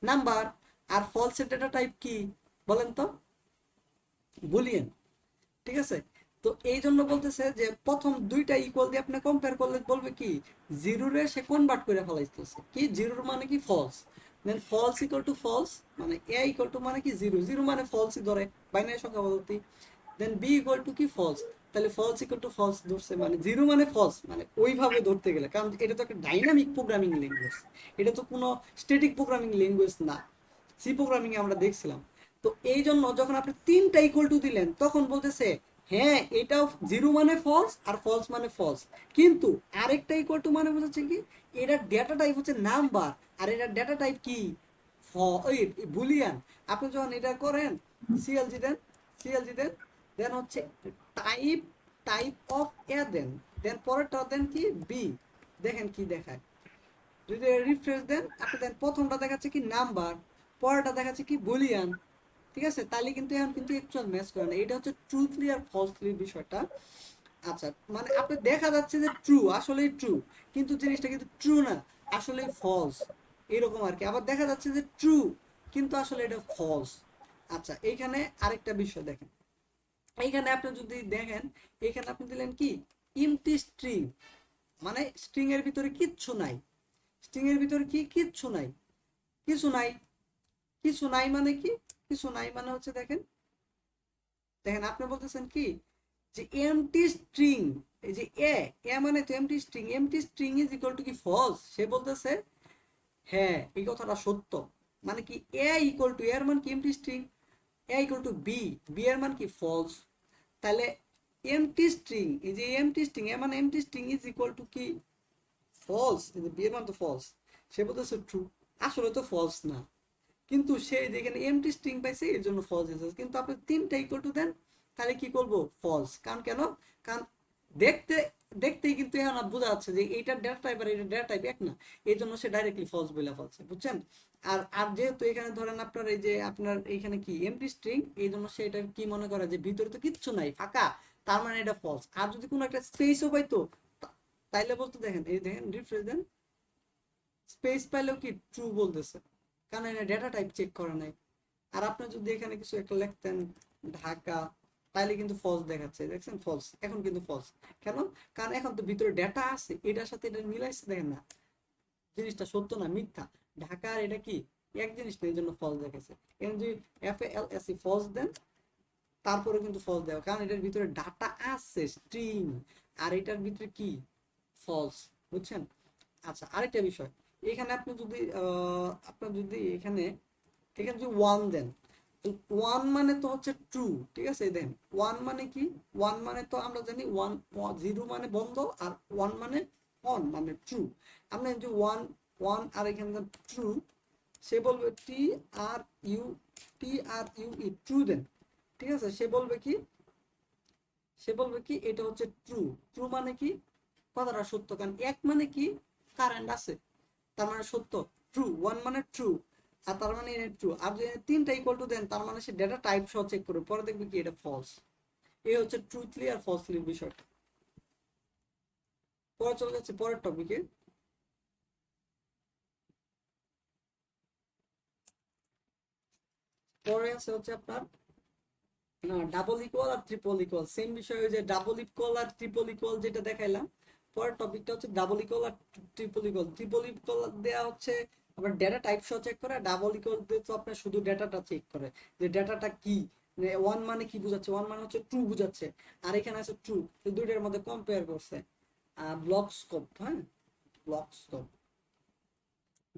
নাম্বার। আর ফলসের ডেটা টাইপ কি বলেন তো? বুলিয়ান। ঠিক আছে, তো এই জন্য বলতেছে যে প্রথম দুইটা ইকুয়াল দিয়ে আপনি কম্পেয়ার করলে বলবে কি জিরোরে সে কনভার্ট করে ফেলাইতেছে কি, জিরোর মানে কি false, then false equal to false মানে এ ইকুয়াল টু মানে কি জিরো, জিরো মানে ফলসই ধরে বাইনারি সংখ্যা পদ্ধতি, দেন বি ইকুয়াল টু কি ফলস, তাহলে ফলস ইকুয়াল টু ফলস ধরছে মানে জিরো মানে ফলস, মানে ওইভাবে ধরতে গেলে, কারণ এটা তো একটা ডাইনামিক প্রোগ্রামিং ল্যাঙ্গুয়েজ, এটা তো কোনো স্ট্যাটিক প্রোগ্রামিং ল্যাঙ্গুয়েজ না, সি প্রোগ্রামিং এ আমরা দেখছিলাম। তো এই জন্য যখন আপনি তিনটা ইকুয়াল টু দিলেন তখন বলতেছে হ্যাঁ এটাও জিরো মানে ফলস আর ফলস মানে ফলস, কিন্তু আরেকটা ইকুয়াল টু মানে বোঝাচ্ছে কি এটার ডেটা টাইপ হচ্ছে নাম্বার আর এটার ডেটা টাইপ কি বুলিয়ান। আপনি যখন এটা করেন সিএলজি দেন, সিএলজি দেন, দেন হচ্ছে টাইপ, টাইপ অফ এ দেন, দেন পরেরটা দেন কি বি, দেখেন কি দেখায়, যদি রিফ্রেশ দেন আপনি দেন প্রথমটা দেখাচ্ছে কি নাম্বার, পরেরটা দেখাচ্ছে কি বুলিয়ান। ঠিক আছে, তাহলে কিন্তু এখন কিন্তু অ্যাকচুয়াল ম্যাচ করে না, এটা হচ্ছে ট্রুথলি আর ফলসলি বিষয়টা। আচ্ছা, মানে আপনি দেখা যাচ্ছে যে ট্রু, আসলেই ট্রু, কিন্তু জিনিসটা কিন্তু ট্রু না, আসলে ফলস, এরকম আর কি। আবার দেখা যাচ্ছে যে ট্রু কিন্তু আসলে এটা ফলস। আচ্ছা, এইখানে আরেকটা বিষয় দেখেন, এইখানে আপনি যদি দেখেন এইখানে আপনি দিলেন কি এমটি স্ট্রিং, মানে স্ট্রিং এর ভিতরে কিচ্ছু নাই, স্ট্রিং এর ভিতরে কি কিচ্ছু নাই, কিছু নাই, কিছু নাই মানে কি, কিছু নাই মানে হচ্ছে দেখেন, দেখেন আপনি বলতেছেন কি যে এমটি স্ট্রিং, এই যে এ মানে তো MT string, MT string is equal to কি ফলস, সে বলতেছে হ্যাঁ এই কথাটা সত্য, মানে কি এ ইকুয়াল টু এর মান কি empty string, A equal to B, B এর মান কি ফলস, তাহলে এমটি স্ট্রিং, এই যে এমটি স্ট্রিং এ মানে MT string is equal to কি ফলস, বি এর মান তো ফলস, সে বলতেছে ট্রু, আসলে তো ফলস না, কিন্তু সে যেখানে এমটি স্ট্রিং পাইছে এর জন্য ফলস এসেছে, কিন্তু আপনি তিনটা ইকুয়াল টু দেন তাহলে কি করবো ফলস, কারণ কেন, কারণ দেখতে দেখতেই কিন্তু এখন বোঝা যাচ্ছে যে এইটার ডেটা টাইপ আর এইটার ডেটা টাইপ এক না, এই জন্য সে ডাইরেক্টলি ফলস বলে ফেলছে, বুঝছেন। আর আর যেহেতু এখানে ধরেন আপনার এই যে আপনার এইখানে কি এমটি স্ট্রিং, এই জন্য সে এটা কি মনে করে যে ভিতরে তো কিচ্ছু নাই ফাঁকা, তার মানে এটা ফলস। আর যদি কোনো একটা স্পেসও পাইতো তাইলে বলতো, দেখেন এই দেখেন রিফ্রেশ দেন, স্পেস পাইলেও কি ট্রু বলতেছে, কারণ এটা ডেটা টাইপ চেক করে নাই। আর আপনি যদি এখানে কিছু একটা লিখতেন ঢাকা, তাইলে কিন্তু ফলস দেখাচ্ছে, দেখছেন ফলস, এখন কিন্তু ফলস কেন, কারণ এখন তো ভিতরে ডেটা আছে, এটার সাথে এটা মিলাইছে, দেখেন না জিনিসটা সত্য না মিথ্যা, ঢাকা আর এটা কি এক জিনিস না, এই জন্য ফলস দেখাচ্ছে। এখন যদি FALSE ফলস দেন তারপরে কিন্তু ফলস দেওয়া, কারণ এটার ভিতরে ডাটা আছে স্ট্রিং, আর এটার ভিতরে কি ফলস, বুঝছেন। আচ্ছা, আরেকটা বিষয়, এখানে আপনি যদি আপনার যদি এখানে এখানে যদি ওয়ান দেন, ওয়ান মানে তো হচ্ছে ট্রু, ঠিক আছে, দেন ওয়ান মানে কি, ওয়ান মানে তো আমরা জানি ওয়ান, জিরো মানে বন্ধ আর ওয়ান মানে অন মানে ট্রু, আমরা যদি ওয়ান ওয়ান আর এখানে ট্রু, সে বলবে TRUE ট্রু দেন, ঠিক আছে, সে বলবে কি, সে বলবে কি এটা হচ্ছে ট্রু, ট্রু মানে কি কথাটা সত্য, কারণ এক মানে কি কারেন্ট আছে, তার মানে সত্য, ট্রু, ওয়ান মানে ট্রু, আর তার মানে ট্রু, আর যদি তিনটা ইকুয়াল টু দেন তার মানে সে ডেটা টাইপ সহ চেক করবে, পরে দেখবে কি এটা ফলস। এই হচ্ছে ট্রুথলি আর ফলসলি বিষয়টা। পরে চলে যাচ্ছে পরের টপিকে, পরে আছে হচ্ছে আপনার ডাবল ইকুয়াল আর ট্রিপল ইকুয়াল, সেম বিষয়, যে ডাবল ইকুয়াল আর ট্রিপল ইকুয়াল যেটা দেখাইলাম, পরের টপিকটা হচ্ছে ডাবল ইকুয়াল আর ট্রিপল ইকুয়াল। ট্রিপল ইকুয়াল দেওয়া হচ্ছে আপনার ডেটা টাইপ সহ চেক করে, ডাবল ইকুয়াল দিয়ে তো আপনার শুধু ডেটাটা চেক করে যে ডেটাটা কি, ওয়ান মানে কি বুঝাচ্ছে, ওয়ান মানে হচ্ছে ট্রু বুঝাচ্ছে, আর এখানে আছে ট্রু, দুইটার মধ্যে কম্পেয়ার করছে। ব্লক স্কোপ, হ্যাঁ block scope,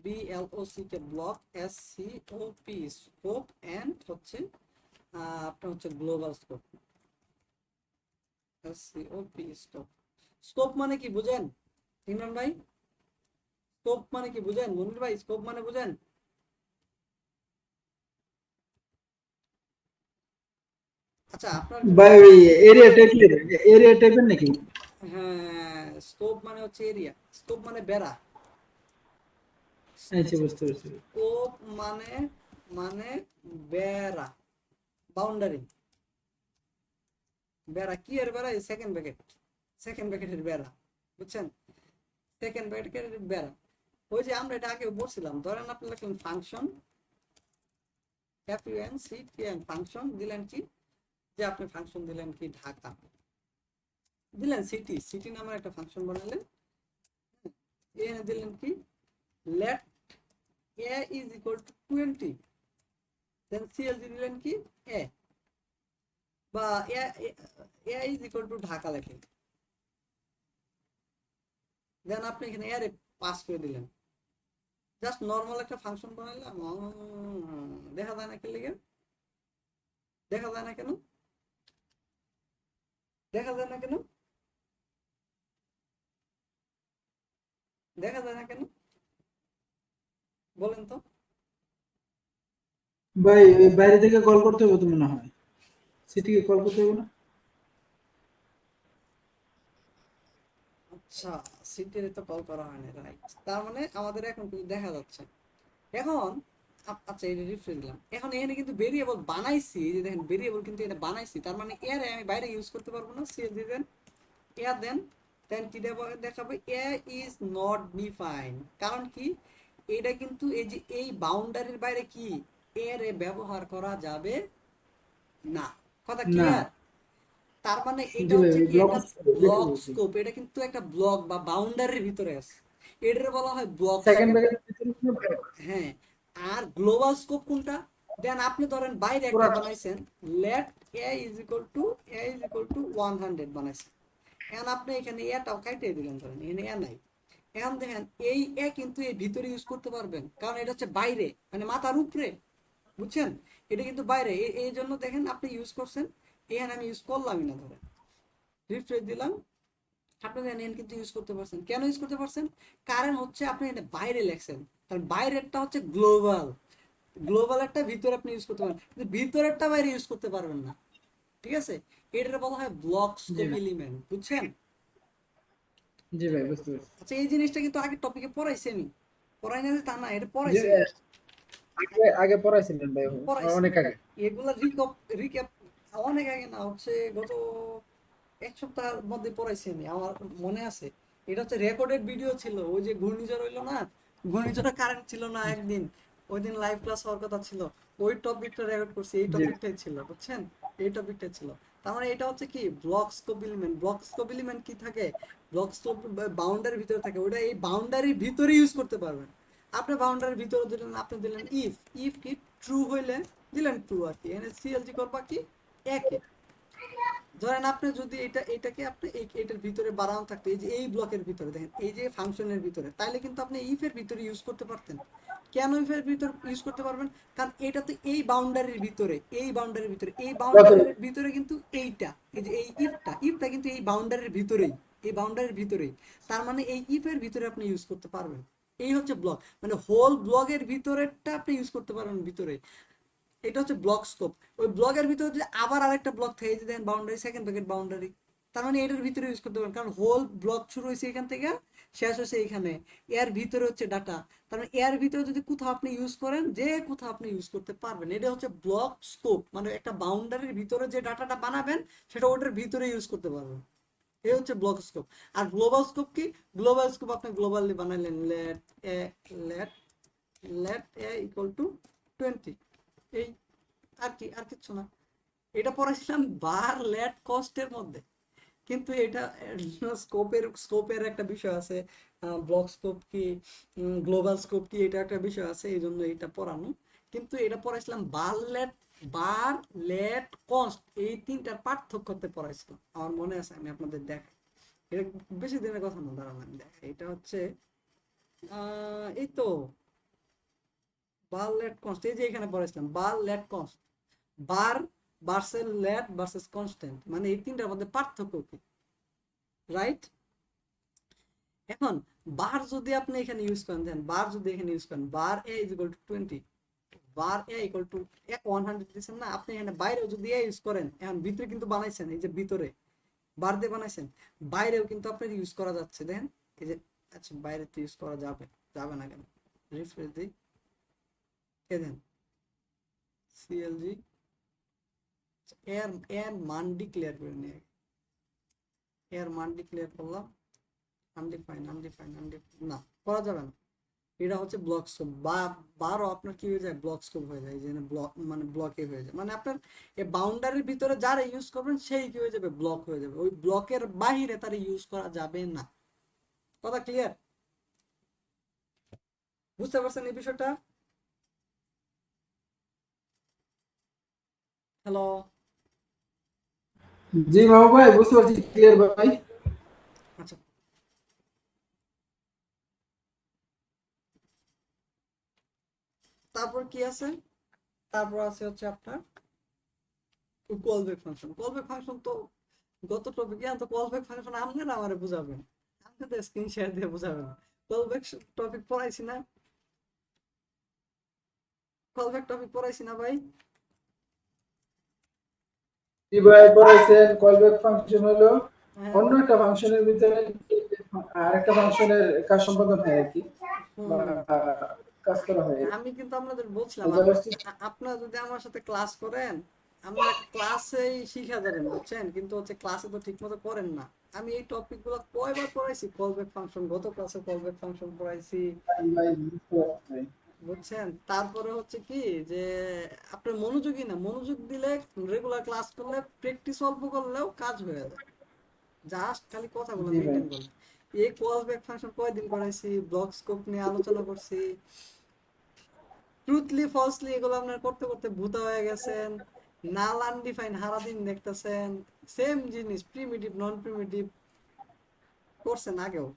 BLOCK block SCOP scope, and হচ্ছে আপনার হচ্ছে global scope, SCOP scope. Scope মানে কি বুঝেন ইমরান ভাই, স্কোপ মানে কি বুঝেন মনির ভাই, স্কোপ মানে বুঝেন, আচ্ছা আপনার ভাই ওই এরিয়া টাইপের নাকি? হ্যাঁ স্কোপ মানে হচ্ছে এরিয়া, স্কোপ মানে বেড়া, আচ্ছা, বুঝতে পারছি। স্কোপ মানে মানে বেড়া, বাউন্ডারি, বেড়া কি এর বেড়া? সেকেন্ড ব্র্যাকেটের বেড়া, বুঝছেন? সেকেন্ড ব্র্যাকেটের বেড়া। ওই যে আমরা এটা আগে বলছিলাম, ধরেন আপনি লিখলেন ফাংশন FUNCTM, ফাংশন দিলেন কি, যে আপনি ফাংশন দিলেন কি ঢাকা, দিলেন সিটি নামের একটা ফাংশন বানালেন। এখানে দিলেন কি let a is equal to 20, then CLG দিলেন কি a, বা a is equal to Dhaka লেখেন, দেন আপনি এখানে এর পাস করে দিলেন। জাস্ট নর্মাল একটা ফাংশন বানাইলাম। দেখা যায় না, কি লেগে দেখা যায় না কেন? দেখা যায় না কেন? দেখা যায় না কেন বলেন তো? ভাই ওই বাইরে থেকে কল করতে হবে তো মনে হয়, সিটিকে কল করতে হবে না? আচ্ছা, সিটিতে তো কল করা হয় না, রাইট। তার মানে আমাদের এখন কিন্তু দেখা যাচ্ছে। এখন আচ্ছা, এটা রিফ্রেশ দিলাম। এখন এখানে কিন্তু ভেরিয়েবল বানাইছি, এই যে দেখেন ভেরিয়েবল কিন্তু এটা বানাইছি, তার মানে এর আমি বাইরে ইউজ করতে পারবো না। সিএলজি দেন এ, দেন দেন কি দেখাবে এ ইজ নট ডিফাইন। কারণ কি, এটা কিন্তু এই যে এই বাউন্ডারির বাইরে কি এর ব্যবহার করা যাবে না। কথা না ক্লিয়ার? তার মানে এটা জি ভাই, হচ্ছে ওই কি ব্লক একটা ব্লক স্কোপ, এটা কিন্তু একটা ব্লক বা বাউন্ডারির ভিতরে আছে, এটার বলা হয় ব্লক সেকেন্ড স্কোপ। ব্র্যাকেট হ্যাঁ, আর গ্লোবাল স্কোপ কোনটা? দেন আপনি ধরেন বাইরে একটা পুরা বানাইছেন, let A is equal to 100 বানাইছেন। এখন আপনি এখানে এটাও কাটিয়ে দিলেন, ধরেন এখানে এ নাই। এখন দেখেন এই এ কিন্তু এই ভিতরে ইউজ করতে পারবেন, কারণ এটা হচ্ছে বাইরে, মানে মাথার উপরে, বুঝছেন? এটা কিন্তু বাইরে, এই জন্য দেখেন আপনি ইউজ করছেন। এখানে আমি ইউজ করলামই না, ধরেন রিফ্রেশ দিলাম, আপনি দেখেন কিন্তু ইউজ করতে পারছেন। কেন ইউজ করতে পারছেন? কারণ হচ্ছে আপনি এটা বাইরে লেখছেন, কারণ বাইরেরটা হচ্ছে গ্লোবাল, গ্লোবাল একটা ভিতরে আপনি ইউজ করতে পারবেন, কিন্তু ভিতরেরটা বাইরে ইউজ করতে পারবেন না। ঠিক আছে? এটার বলা হয় ব্লক জি স্কোপ ভাই, এলিমেন্ট, বুঝছেন? জি ভাই বুঝতে পারছি। আচ্ছা, এই জিনিসটা কিন্তু আগের টপিকে পড়াইছি আমি, পড়াই না যে তা না, এটা যে পড়াইছি, আগে আগে পড়াইছিলেন ভাই, পড়াইছি। অনেক আগে। এগুলা রিক্যাপ অনেক আগে না, হচ্ছে গত এক সপ্তাহের মধ্যে পড়াইছি আমি, আমার মনে আছে। এটা হচ্ছে রেকর্ডেড ভিডিও ছিল, ওই যে ঘূর্ণিঝড় হইলো না, ঘূর্ণিঝড়ে কারেন্ট ছিল না একদিন, ওই দিন লাইভ ক্লাস হওয়ার কথা ছিল, ওই টপিকটা রেকর্ড করছি, এই জি টপিকটাই ছিল, বুঝছেন? এই টপিকটা ছিল। তার মানে এটা হচ্ছে কি block scope element. Block scope element কি থাকে? ব্লক স্কোপ বাউন্ডারির ভিতরে থাকে, ওটা এই বাউন্ডারির ভিতরে ইউজ করতে পারবেন। আপনি বাউন্ডারির ভিতরে দিলেন, আপনি দিলেন ইফ, ইফ কি ট্রু হইলে দিলেন ট্রু, আর কি এখানে সিএলজি করবা কি একে। ধরেন আপনি যদি এটাকে আপনি এটার ভিতরে বাড়ানো থাকতো, এই যে এই ব্লকের ভিতরে দেখেন, এই যে ফাংশনের ভিতরে, তাইলে কিন্তু আপনি ইফের ভিতরে ইউজ করতে পারতেন। কেন ইফের ভিতরে ইউজ করতে পারবেন? কারণ এটা তো এই বাউন্ডারির ভিতরে, এই বাউন্ডারির ভিতরে, এই বাউন্ডারির ভিতরে কিন্তু এইটা, এই যে এই ইফটা কিন্তু এই বাউন্ডারির ভিতরেই, এই বাউন্ডারির ভিতরেই। তার মানে এই ইফের ভিতরে আপনি ইউজ করতে পারবেন। এই হচ্ছে ব্লক, মানে হোল ব্লকের ভিতরেরটা আপনি ইউজ করতে পারবেন ভিতরে। এটা হচ্ছে ব্লক স্কোপ। ওই ব্লকের ভিতরে যদি আবার আরেকটা ব্লক থাকে, যে দেখেন বাউন্ডারি, সেকেন্ড ব্র্যাকেট বাউন্ডারি, তার মানে এটার ভিতরে ইউজ করতে পারেন, কারণ হোল ব্লক শুরু হয়েছে এখান থেকে, শেষ হয়েছে এখানে। এর ভিতরে হচ্ছে ডাটা, তার মানে এর ভিতরে যদি কোথাও আপনি ইউজ করেন, যে কোথাও আপনি ইউজ করতে পারবেন। এটা হচ্ছে ব্লক স্কোপ, মানে একটা বাউন্ডারির ভিতরে যে ডাটাটা বানাবেন, সেটা ওটার ভিতরে ইউজ করতে পারবেন। এই হচ্ছে ব্লক স্কোপ। আর গ্লোবাল স্কোপ কি? গ্লোবাল স্কোপ আপনি গ্লোবালি বানাইলেন, let let A equal to 20, এই আর কি, আর কিচ্ছু না। এটা পড়াইছিলাম বার লেট কস্টের মধ্যে, কিন্তু এটা স্কোপের একটা বিষয় আছে, ব্লক স্কোপ কি, গ্লোবাল স্কোপ কি, এটা একটা বিষয় আছে, এই জন্য এটা পড়ানো। কিন্তু এটা পড়াইছিলাম বার লেট কস্ট, এই তিনটার পার্থক্যতে পড়াইছিলাম, আমার মনে আছে, আমি আপনাদের দেখাই। এটা বেশি দিনের কথা না, দাঁড়ান আমি দেখাই। এটা হচ্ছে এই তো বার লেট কনস্ট, এই যে এখানে পড়াইছিলাম বার লেট কনস্ট, বার ভার্সেস লেট ভার্সেস কনস্ট্যান্ট, মানে এই তিনটার মধ্যে পার্থক্য কি, রাইট? এখন বার যদি আপনি এখানে ইউজ করেন, দেন বার যদি এখানে ইউজ করেন, var A is equal to 20, var A equal to 100 দিচ্ছেন না, আপনি এখানে বাইরেও যদি এ ইউজ করেন, এখন ভিতরে কিন্তু বানাইছেন, এই যে ভিতরে বার দিয়ে বানাইছেন, বাইরেও কিন্তু আপনার ইউজ করা যাচ্ছে, দেখেন এই যে। আচ্ছা, বাইরে তো ইউজ করা যাবে, যাবে না কেন? রিফ্রেশ দিই, এ দেন সিএলজি এর এর মান ডিক্লেয়ার করে নিয়ে এর মান ডিক্লেয়ার করলাম আনডিফাইন না করা যাবে না। এটা হচ্ছে ব্লক স্কোপ বা বারও আপনার কি হয়ে যায় ব্লক স্কোপ হয়ে যায়, এই যে ব্লক মানে ব্লকে হয়ে যায়, মানে আপনার এই বাউন্ডারির ভিতরে যারা ইউজ করবেন সেই কি হয়ে যাবে ব্লক হয়ে যাবে, ওই ব্লকের বাহিরে তারা ইউজ করা যাবে না। কথা ক্লিয়ার? বুঝতে পারছেন এই বিষয়টা? হ্যালো, জি মাহবুব ভাই বুঝতে পারছি, ক্লিয়ার ভাই। আচ্ছা তারপর কি আছে? তারপর আছে হচ্ছে আপনার call back function. Call back function তো গত টপিকে তো কল ব্যাক ফাংশন আপনারা আমারে বুঝাবেন, আপনি তো স্ক্রিন শেয়ার দিয়ে বুঝাবেন। কল ব্যাক টপিক পড়াইছি না? কল ব্যাক টপিক পড়াইছি না ভাই? জি ভাই পড়াইছেন। কলব্যাক ফাংশন হলো হ্যাঁ, অন্য একটা ফাংশনের ভিতরে আরেকটা ফাংশনের কাজ সম্পাদন হয় আর কি, বা হুম। কাজ করা হয়। আমি কিন্তু আপনাদের বলছিলাম এটা হচ্ছে আপনারা যদি আমার সাথে ক্লাস করেন আমরা ক্লাসেই শিখা যাবেন, বুঝছেন? কিন্তু হচ্ছে ক্লাসে তো ঠিক মতো করেন না। আমি এই টপিক গুলো কয়বার পড়াইছি, কল ব্যাক ফাংশন, গত ক্লাসে কল ব্যাক ফাংশন পড়াইছি, ভাই বুঝতে পারছি। বুঝছেন? তারপরে হচ্ছে কি যে আপনার মনোযোগী না, মনোযোগ দিলে রেগুলার ক্লাস করলে প্র্যাকটিস অল্প করলেও কাজ হয়ে যায়, জাস্ট খালি কথাগুলো জি ভাই মেনটেন করলে। এই কল ব্যাক ফাংশন কয়দিন করাইছি, ব্লক স্কোপ নিয়ে আলোচনা করছি, ট্রুথলি ফলসলি এগুলো আপনার করতে করতে ভূতা হয়ে গেছেন, নাল আনডিফাইন সারাদিন দেখতেছেন, সেম জিনিস প্রিমিটিভ নন প্রিমিটিভ করছেন আগেও,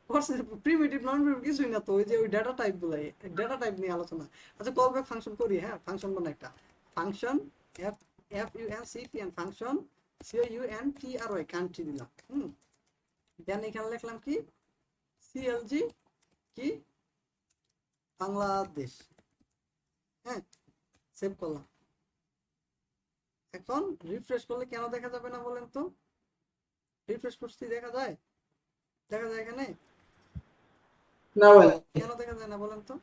করছেন প্রিমিটিভ নন প্রিমিটিভ কিছুই না তো, ওই যে ওই ডেটা টাইপ গুলাই, ডেটা টাইপ নিয়ে আলোচনা। আচ্ছা কল ব্যাক ফাংশন করি, হ্যাঁ ফাংশন বানাই একটা function F F U N C T N function C U N T R Y country দিলাম, দেন এখানে লিখলাম কি সিএলজি কি বাংলাদেশ, হ্যাঁ সেভ করলাম। এখন রিফ্রেশ করলে কেন দেখা যাবে না বলেন তো? রিফ্রেশ করছি দেখা যায়? দেখা যায় এখানে? না ভাই, কেন দেখা যায় না বলেন তো?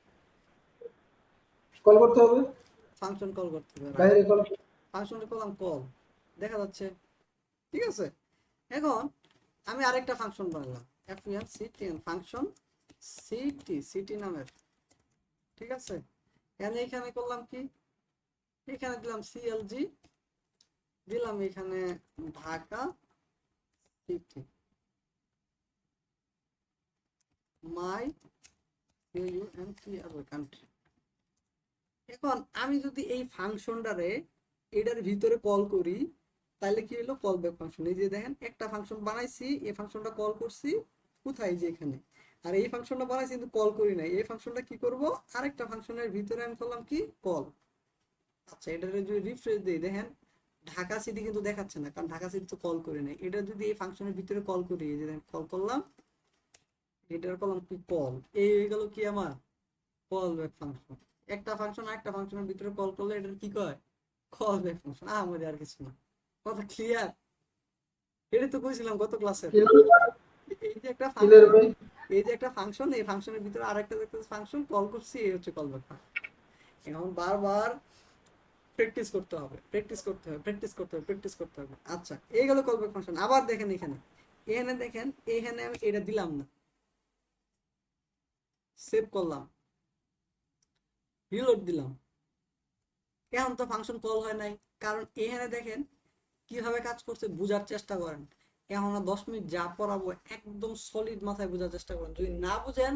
কল করতে হবে, ফাংশন কল করতে হবে, বাইরে কল। ফাংশনে করলাম কল, দেখা যাচ্ছে, ঠিক আছে। এখন আমি আরেকটা ফাংশন বানালাম এফ সিটি ফাংশন সিটি নামের, ঠিক আছে। এখানে করলাম কি, এখানে দিলাম সিএলজি, দিলাম এখানে ঢাকা সিটি, মাই কান্ট্রি। এখন আমি যদি এই ফাংশনটারে এটার ভিতরে কল করি তাহলে কি হলো কল ব্যাক ফাংশন। এই যে দেখেন একটা ফাংশন বানাইছি, এই ফাংশনটা কল করছি কোথায়, যে এখানে, আর এই ফাংশনটা বানাইছি কিন্তু কল করি নাই, এই ফাংশনটা কি করব আরেকটা ফাংশনের ভিতরে আমি করলাম কি কল। আচ্ছা এটারে যদি রিফ্রেশ দিই দেখেন ঢাকা সিটি কিন্তু দেখাচ্ছে না, কারণ ঢাকা সিটি তো কল করি নাই। এটা যদি এই ফাংশনের ভিতরে কল করি, এই যে কল করলাম, এটার করলাম কি কল, এই হয়ে গেল কি আমার কল ব্যাক ফাংশন। একটা ফাংশন আরেকটা ফাংশনের ভিতরে কল করলে এটার কি কয় কল ব্যাক ফাংশন, আমাদের আর কিছু না। কথা ক্লিয়ার? এটা তো কইছিলাম গত ক্লাসে, এই যে একটা ক্লিয়ার ফাংশন, ভাই। এই যে একটা ফাংশন, এই ফাংশনের ভিতরে আরেকটা ফাংশন কল করছি, এই হচ্ছে কল ব্যাক ফাংশন। এখন বারবার প্র্যাকটিস করতে হবে, প্র্যাকটিস করতে হবে, প্র্যাকটিস করতে হবে, প্র্যাকটিস করতে হবে। আচ্ছা এই গেল কল ব্যাক ফাংশন। আবার দেখেন এখানে, এখানে দেখেন এখানে আমি এটা দিলাম না, সেভ করলাম, রিলোড দিলাম, এখন তো ফাংশন কল হয় নাই, কারণ এখানে দেখেন কিভাবে কাজ করছে বুঝার চেষ্টা করেন। এখন 10 মিনিট যা পড়াবো একদম সলিড মাথায় বোঝার চেষ্টা করেন, যদি না বুঝেন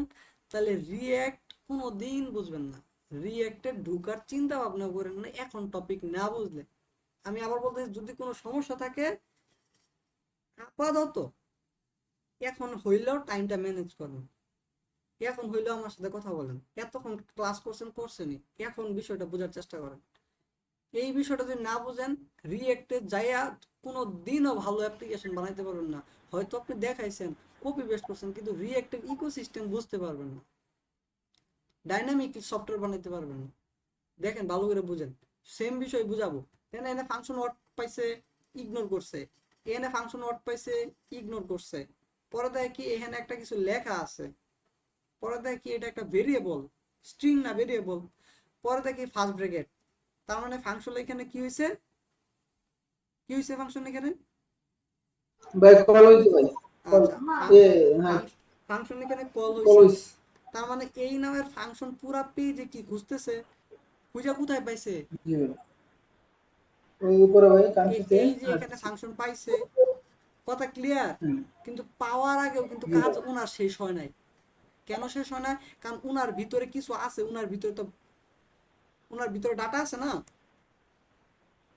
তাহলে রিয়েক্ট কোনো দিন বুঝবেন না, রিয়েক্টে ঢুকার চিন্তা ভাবনা করেন না এখন টপিক না বুঝলে। আমি আবার বলতে যদি কোনো সমস্যা থাকে আপাতত এখন হইলেও টাইমটা ম্যানেজ করেন, এখন হইলেও আমার সাথে কথা বলেন, এতক্ষণ ক্লাস করছেনই, এখন বিষয়টা বোঝার চেষ্টা করেন। এই বিষয়টা যদি না বুঝেন রিয়েক্টে যাইয়া কোনো দিনও ভালো অ্যাপ্লিকেশন বানাইতে পারবেন না। হয়তো আপনি দেখাইছেন কপি পেস্ট করছেন কিন্তু রিয়েক্টের ইকোসিস্টেম বুঝতে পারবেন না, ডাইনামিক সফটওয়্যার বানাইতে পারবেন না। দেখেন ভালো করে বুঝেন, সেম বিষয় বুঝাবো। এখানে এনে ফাংশন ওয়ার্ড পাইছে ইগনোর করছে, এখানে ফাংশন ওয়ার্ড পাইছে ইগনোর করছে, পরে দেখে কি এখানে একটা কিছু লেখা আছে, পরে দেখে কি এটা একটা ভেরিয়েবল, স্ট্রিং না ভেরিয়েবল, পরে দেখি ফার্স্ট ব্র্যাকেট, তার মানে ফাংশন এখানে কি হয়েছে কি হয়েছে ফাংশন এখানে? ভাই কল হইছে ভাই কল আচ্ছা, এ হ্যাঁ ফাংশন এখানে কল কল হয়েছে। হইছে তার মানে এই নামের ফাংশন পুরা পেজে কি খুঁজতেছে, খুঁজা কোথায় পাইছে? জি ভাই ওই উপরে ভাই কান্ট্রিতে এই যে এখানে ফাংশন পাইছে, কথা ক্লিয়ার? হুম কিন্তু পাওয়ার আগেও কিন্তু জি কাজ ভাই ওনার শেষ হয় নাই। কেন শেষ হয় না? কারণ ওনার ভিতরে কিছু আছে, ওনার ভিতরে ডাটা আছে না।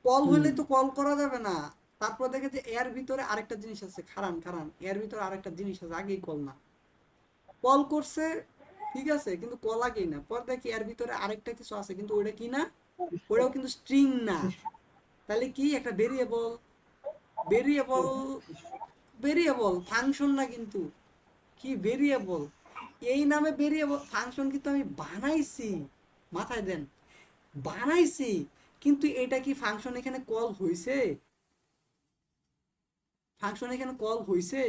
কল হুম হইলে তো কল করা যাবে না। তারপর দেখে যে এর ভিতরে আরেকটা জিনিস আছে, খারান খারান, এর ভিতরে আরেকটা জিনিস আছে, আগেই কল না। কল করছে ঠিক আছে, কিন্তু কল আগেই না। পর দেখি এর ভিতরে আরেকটা কিছু আছে, কিন্তু ওইটা কি না, ওটাও কিন্তু স্ট্রিং না। তাহলে কি একটা ভেরিয়েবল, ভেরিয়েবল ভেরিয়েবল ফাংশন না কিন্তু। কি ভেরিয়েবল? এই নামে ভেরিয়েবল ফাংশন কিন্তু আমি বানাইছি, মাথায় দেন, বানাইছি। কিন্তু এটা কি ফাংশন এখানে কল হইছে? ফাংশন এখানে কল হইছে?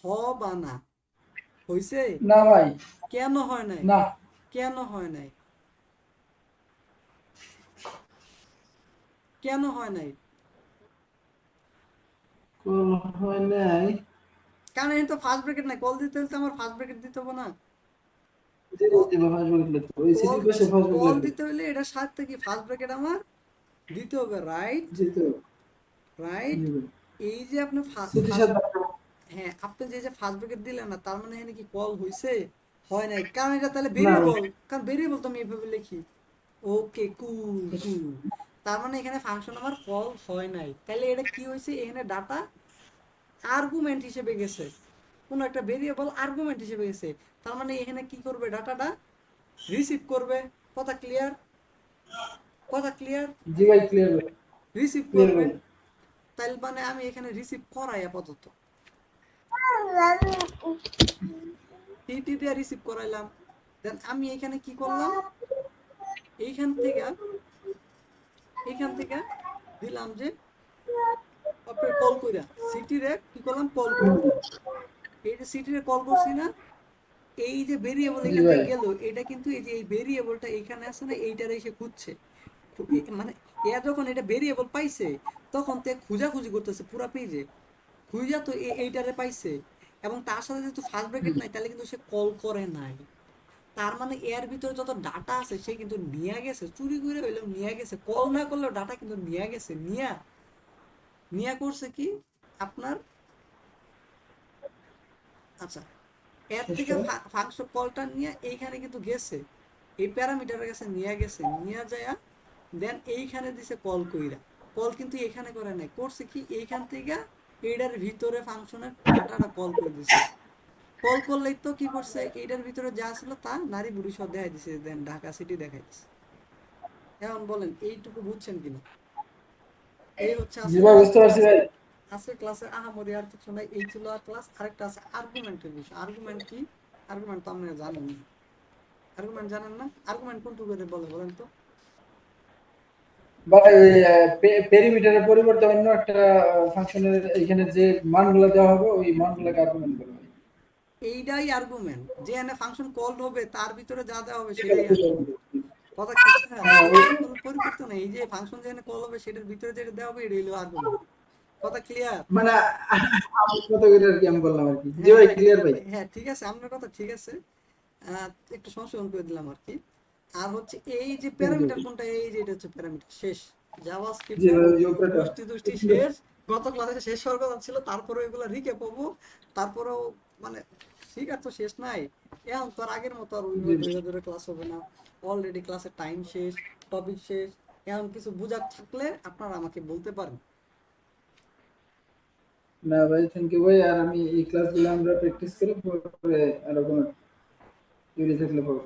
হ বা না? হইছে? না ভাই কেন হয় নাই? না কেন হয় নাই? কেন হয় নাই? কল হয় নাই কারণ এখানে তো ফার্স্ট ব্র্যাকেট নাই। কল দিতে হলে তো আমার ফার্স্ট ব্র্যাকেট দিতে হবে না। যে বলতে ফার্স্ট ব্র্যাকেট লিখতে ওই কল সিটির পাশে ফার্স্ট কল ব্র্যাকেট দিতে হলে এটার সাথে কি ফার্স্ট ব্র্যাকেট আমার দিতে হবে, রাইট? জি তো রাইট। জি ভাই এই যে আপনি সিটির ফার্স্ট, সাথে হ্যাঁ আপনি যে ফার্স্ট ব্র্যাকেট দিলেন না, তার মানে এখানে কি কল হইছে? হয় নাই। কারণ এটা তাহলে না ভেরিয়েবল, কারণ ভেরিয়েবল তো আমি এভাবে লিখি। ওকে, কুল কুল। তার মানে এখানে ফাংশন আমার কল হয় নাই। তাহলে এটা কি হয়েছে? এখানে ডাটা আর্গুমেন্ট হিসেবে গেছে, কোনো একটা ভেরিয়েবল আর্গুমেন্ট হিসেবে গেছে। তার মানে এখানে কি করবে, ডাটাটা রিসিভ করবে। কথা ক্লিয়ার? কথা ক্লিয়ার? জি ভাই ক্লিয়ার ভাই রিসিভ ক্লিয়ার করবে। ভাই তাইলে মানে আমি এখানে রিসিভ করাই আপাতত, টিটি দিয়ে রিসিভ করাইলাম। দেন আমি এখানে কি করলাম, এইখান থেকে এইখান থেকে দিলাম যে আপনার কল কইরা সিটি রে কি করলাম, কল করে দিলাম। এই যে সিটি রে কল করছি না, এই যে ভেরিয়েবল জি এখান ভাই থেকে গেল, এটা কিন্তু এই যে এই ভেরিয়েবলটা এখানে আছে না, এইটারে এসে খুঁজছে। মানে এ যখন এটা ভেরিয়েবল পাইছে, তখন তে খুঁজাখুঁজি করতেছে পুরা পেজে, খুঁজা তো এইটারে পাইছে। এবং তার সাথে যেহেতু ফার্স্ট ব্র্যাকেট নাই, তাহলে কিন্তু সে কল করে নাই। তার মানে এর ভিতরে যত ডাটা আছে সে কিন্তু নিয়ে গেছে, চুরি করে হইলেও নিয়ে গেছে। কল না করলেও ডাটা কিন্তু নিয়ে গেছে। নিয়া নিয়া করছে কি আপনার, আচ্ছা, এর শেষ থেকে করে ফাংশন কলটা নিয়ে এইখানে কিন্তু গেছে, এই প্যারামিটারের কাছে নিয়ে গেছে, নিয়ে যায়া দেন এইখানে দিছে কল কইরা। কল কিন্তু এখানে করে নাই, করছে কি এইখান থেকে এইটার ভিতরে ফাংশনের ডাটাটা কল করে দিছে। কল করলেই তো কি করছে, এইটার ভিতরে যা ছিল তা নারী বুড়ি সব দেখাই দিছে, দেন ঢাকা সিটি দেখাই দিছে। এখন বলেন এইটুকু বুঝছেন কিনা? এই হচ্ছে জি আজকে ভাই বুঝতে পারছি ভাই আজকে ক্লাসে আহামরি আর কিছু নাই, এই ছিল আর ক্লাস। আরেকটা আছে আর্গুমেন্টের বিষয়। আর্গুমেন্ট কি? আর্গুমেন্ট তো আপনারা জানেন না। আর্গুমেন্ট জানেন না? আর্গুমেন্ট কোনটুকু করে বলে বলেন তো? ভাই পেরিমিটারের পরিবর্তে অন্য একটা ফাংশনের এখানে যে মানগুলো দেওয়া হবে ওই মানগুলোকে আর্গুমেন্ট বলা হয় এইটাই আর্গুমেন্ট, যে এনে ফাংশন কল হবে তার ভিতরে যা দেওয়া হবে সেটাই আর্গুমেন্ট। কথা কি? হ্যাঁ, হ্যাঁ এখানে কোনো পরিবর্তন নেই। এই যে ফাংশন যেখানে কল হবে সেটার ভিতরে যেটা দেওয়া হবে এটাই হলো আর্গুমেন্ট। কথা ক্লিয়ার? মানে আমার মতো করে আর কি আমি বললাম আর কি জি হ্যাঁ ভাই হ্যাঁ ক্লিয়ার ভাই হ্যাঁ, ঠিক আছে, আপনার কথা ঠিক আছে। একটু সংশোধন করে দিলাম আর কি। আর হচ্ছে এই যে থ্যাংক ইউ প্যারামিটার কোনটা, এই যে এটা হচ্ছে প্যারামিটার শেষ। জি জাভাস্ক্রিপ্টের ভাই ওই উপরেটা গোষ্ঠী দুষ্টি শেষ। গত ক্লাসে শেষ হওয়ার কথা ছিল, তারপরে এগুলো রিকে পাবো। তারপরেও মানে শিখার তো শেষ নাই। এখন তো আর আগের মতো আর জি ওইভাবে ধরে ধরে ক্লাস হবে না। অলরেডি ক্লাসের টাইম শেষ, টপিক শেষ। এখন কিছু বোঝার থাকলে আপনারা আমাকে বলতে পারেন। না ভাই থ্যাংক ইউ ভাই আর আমি এই ক্লাসগুলো আমরা প্র্যাকটিস করে পরে আরো কোনো থাকলে পাবো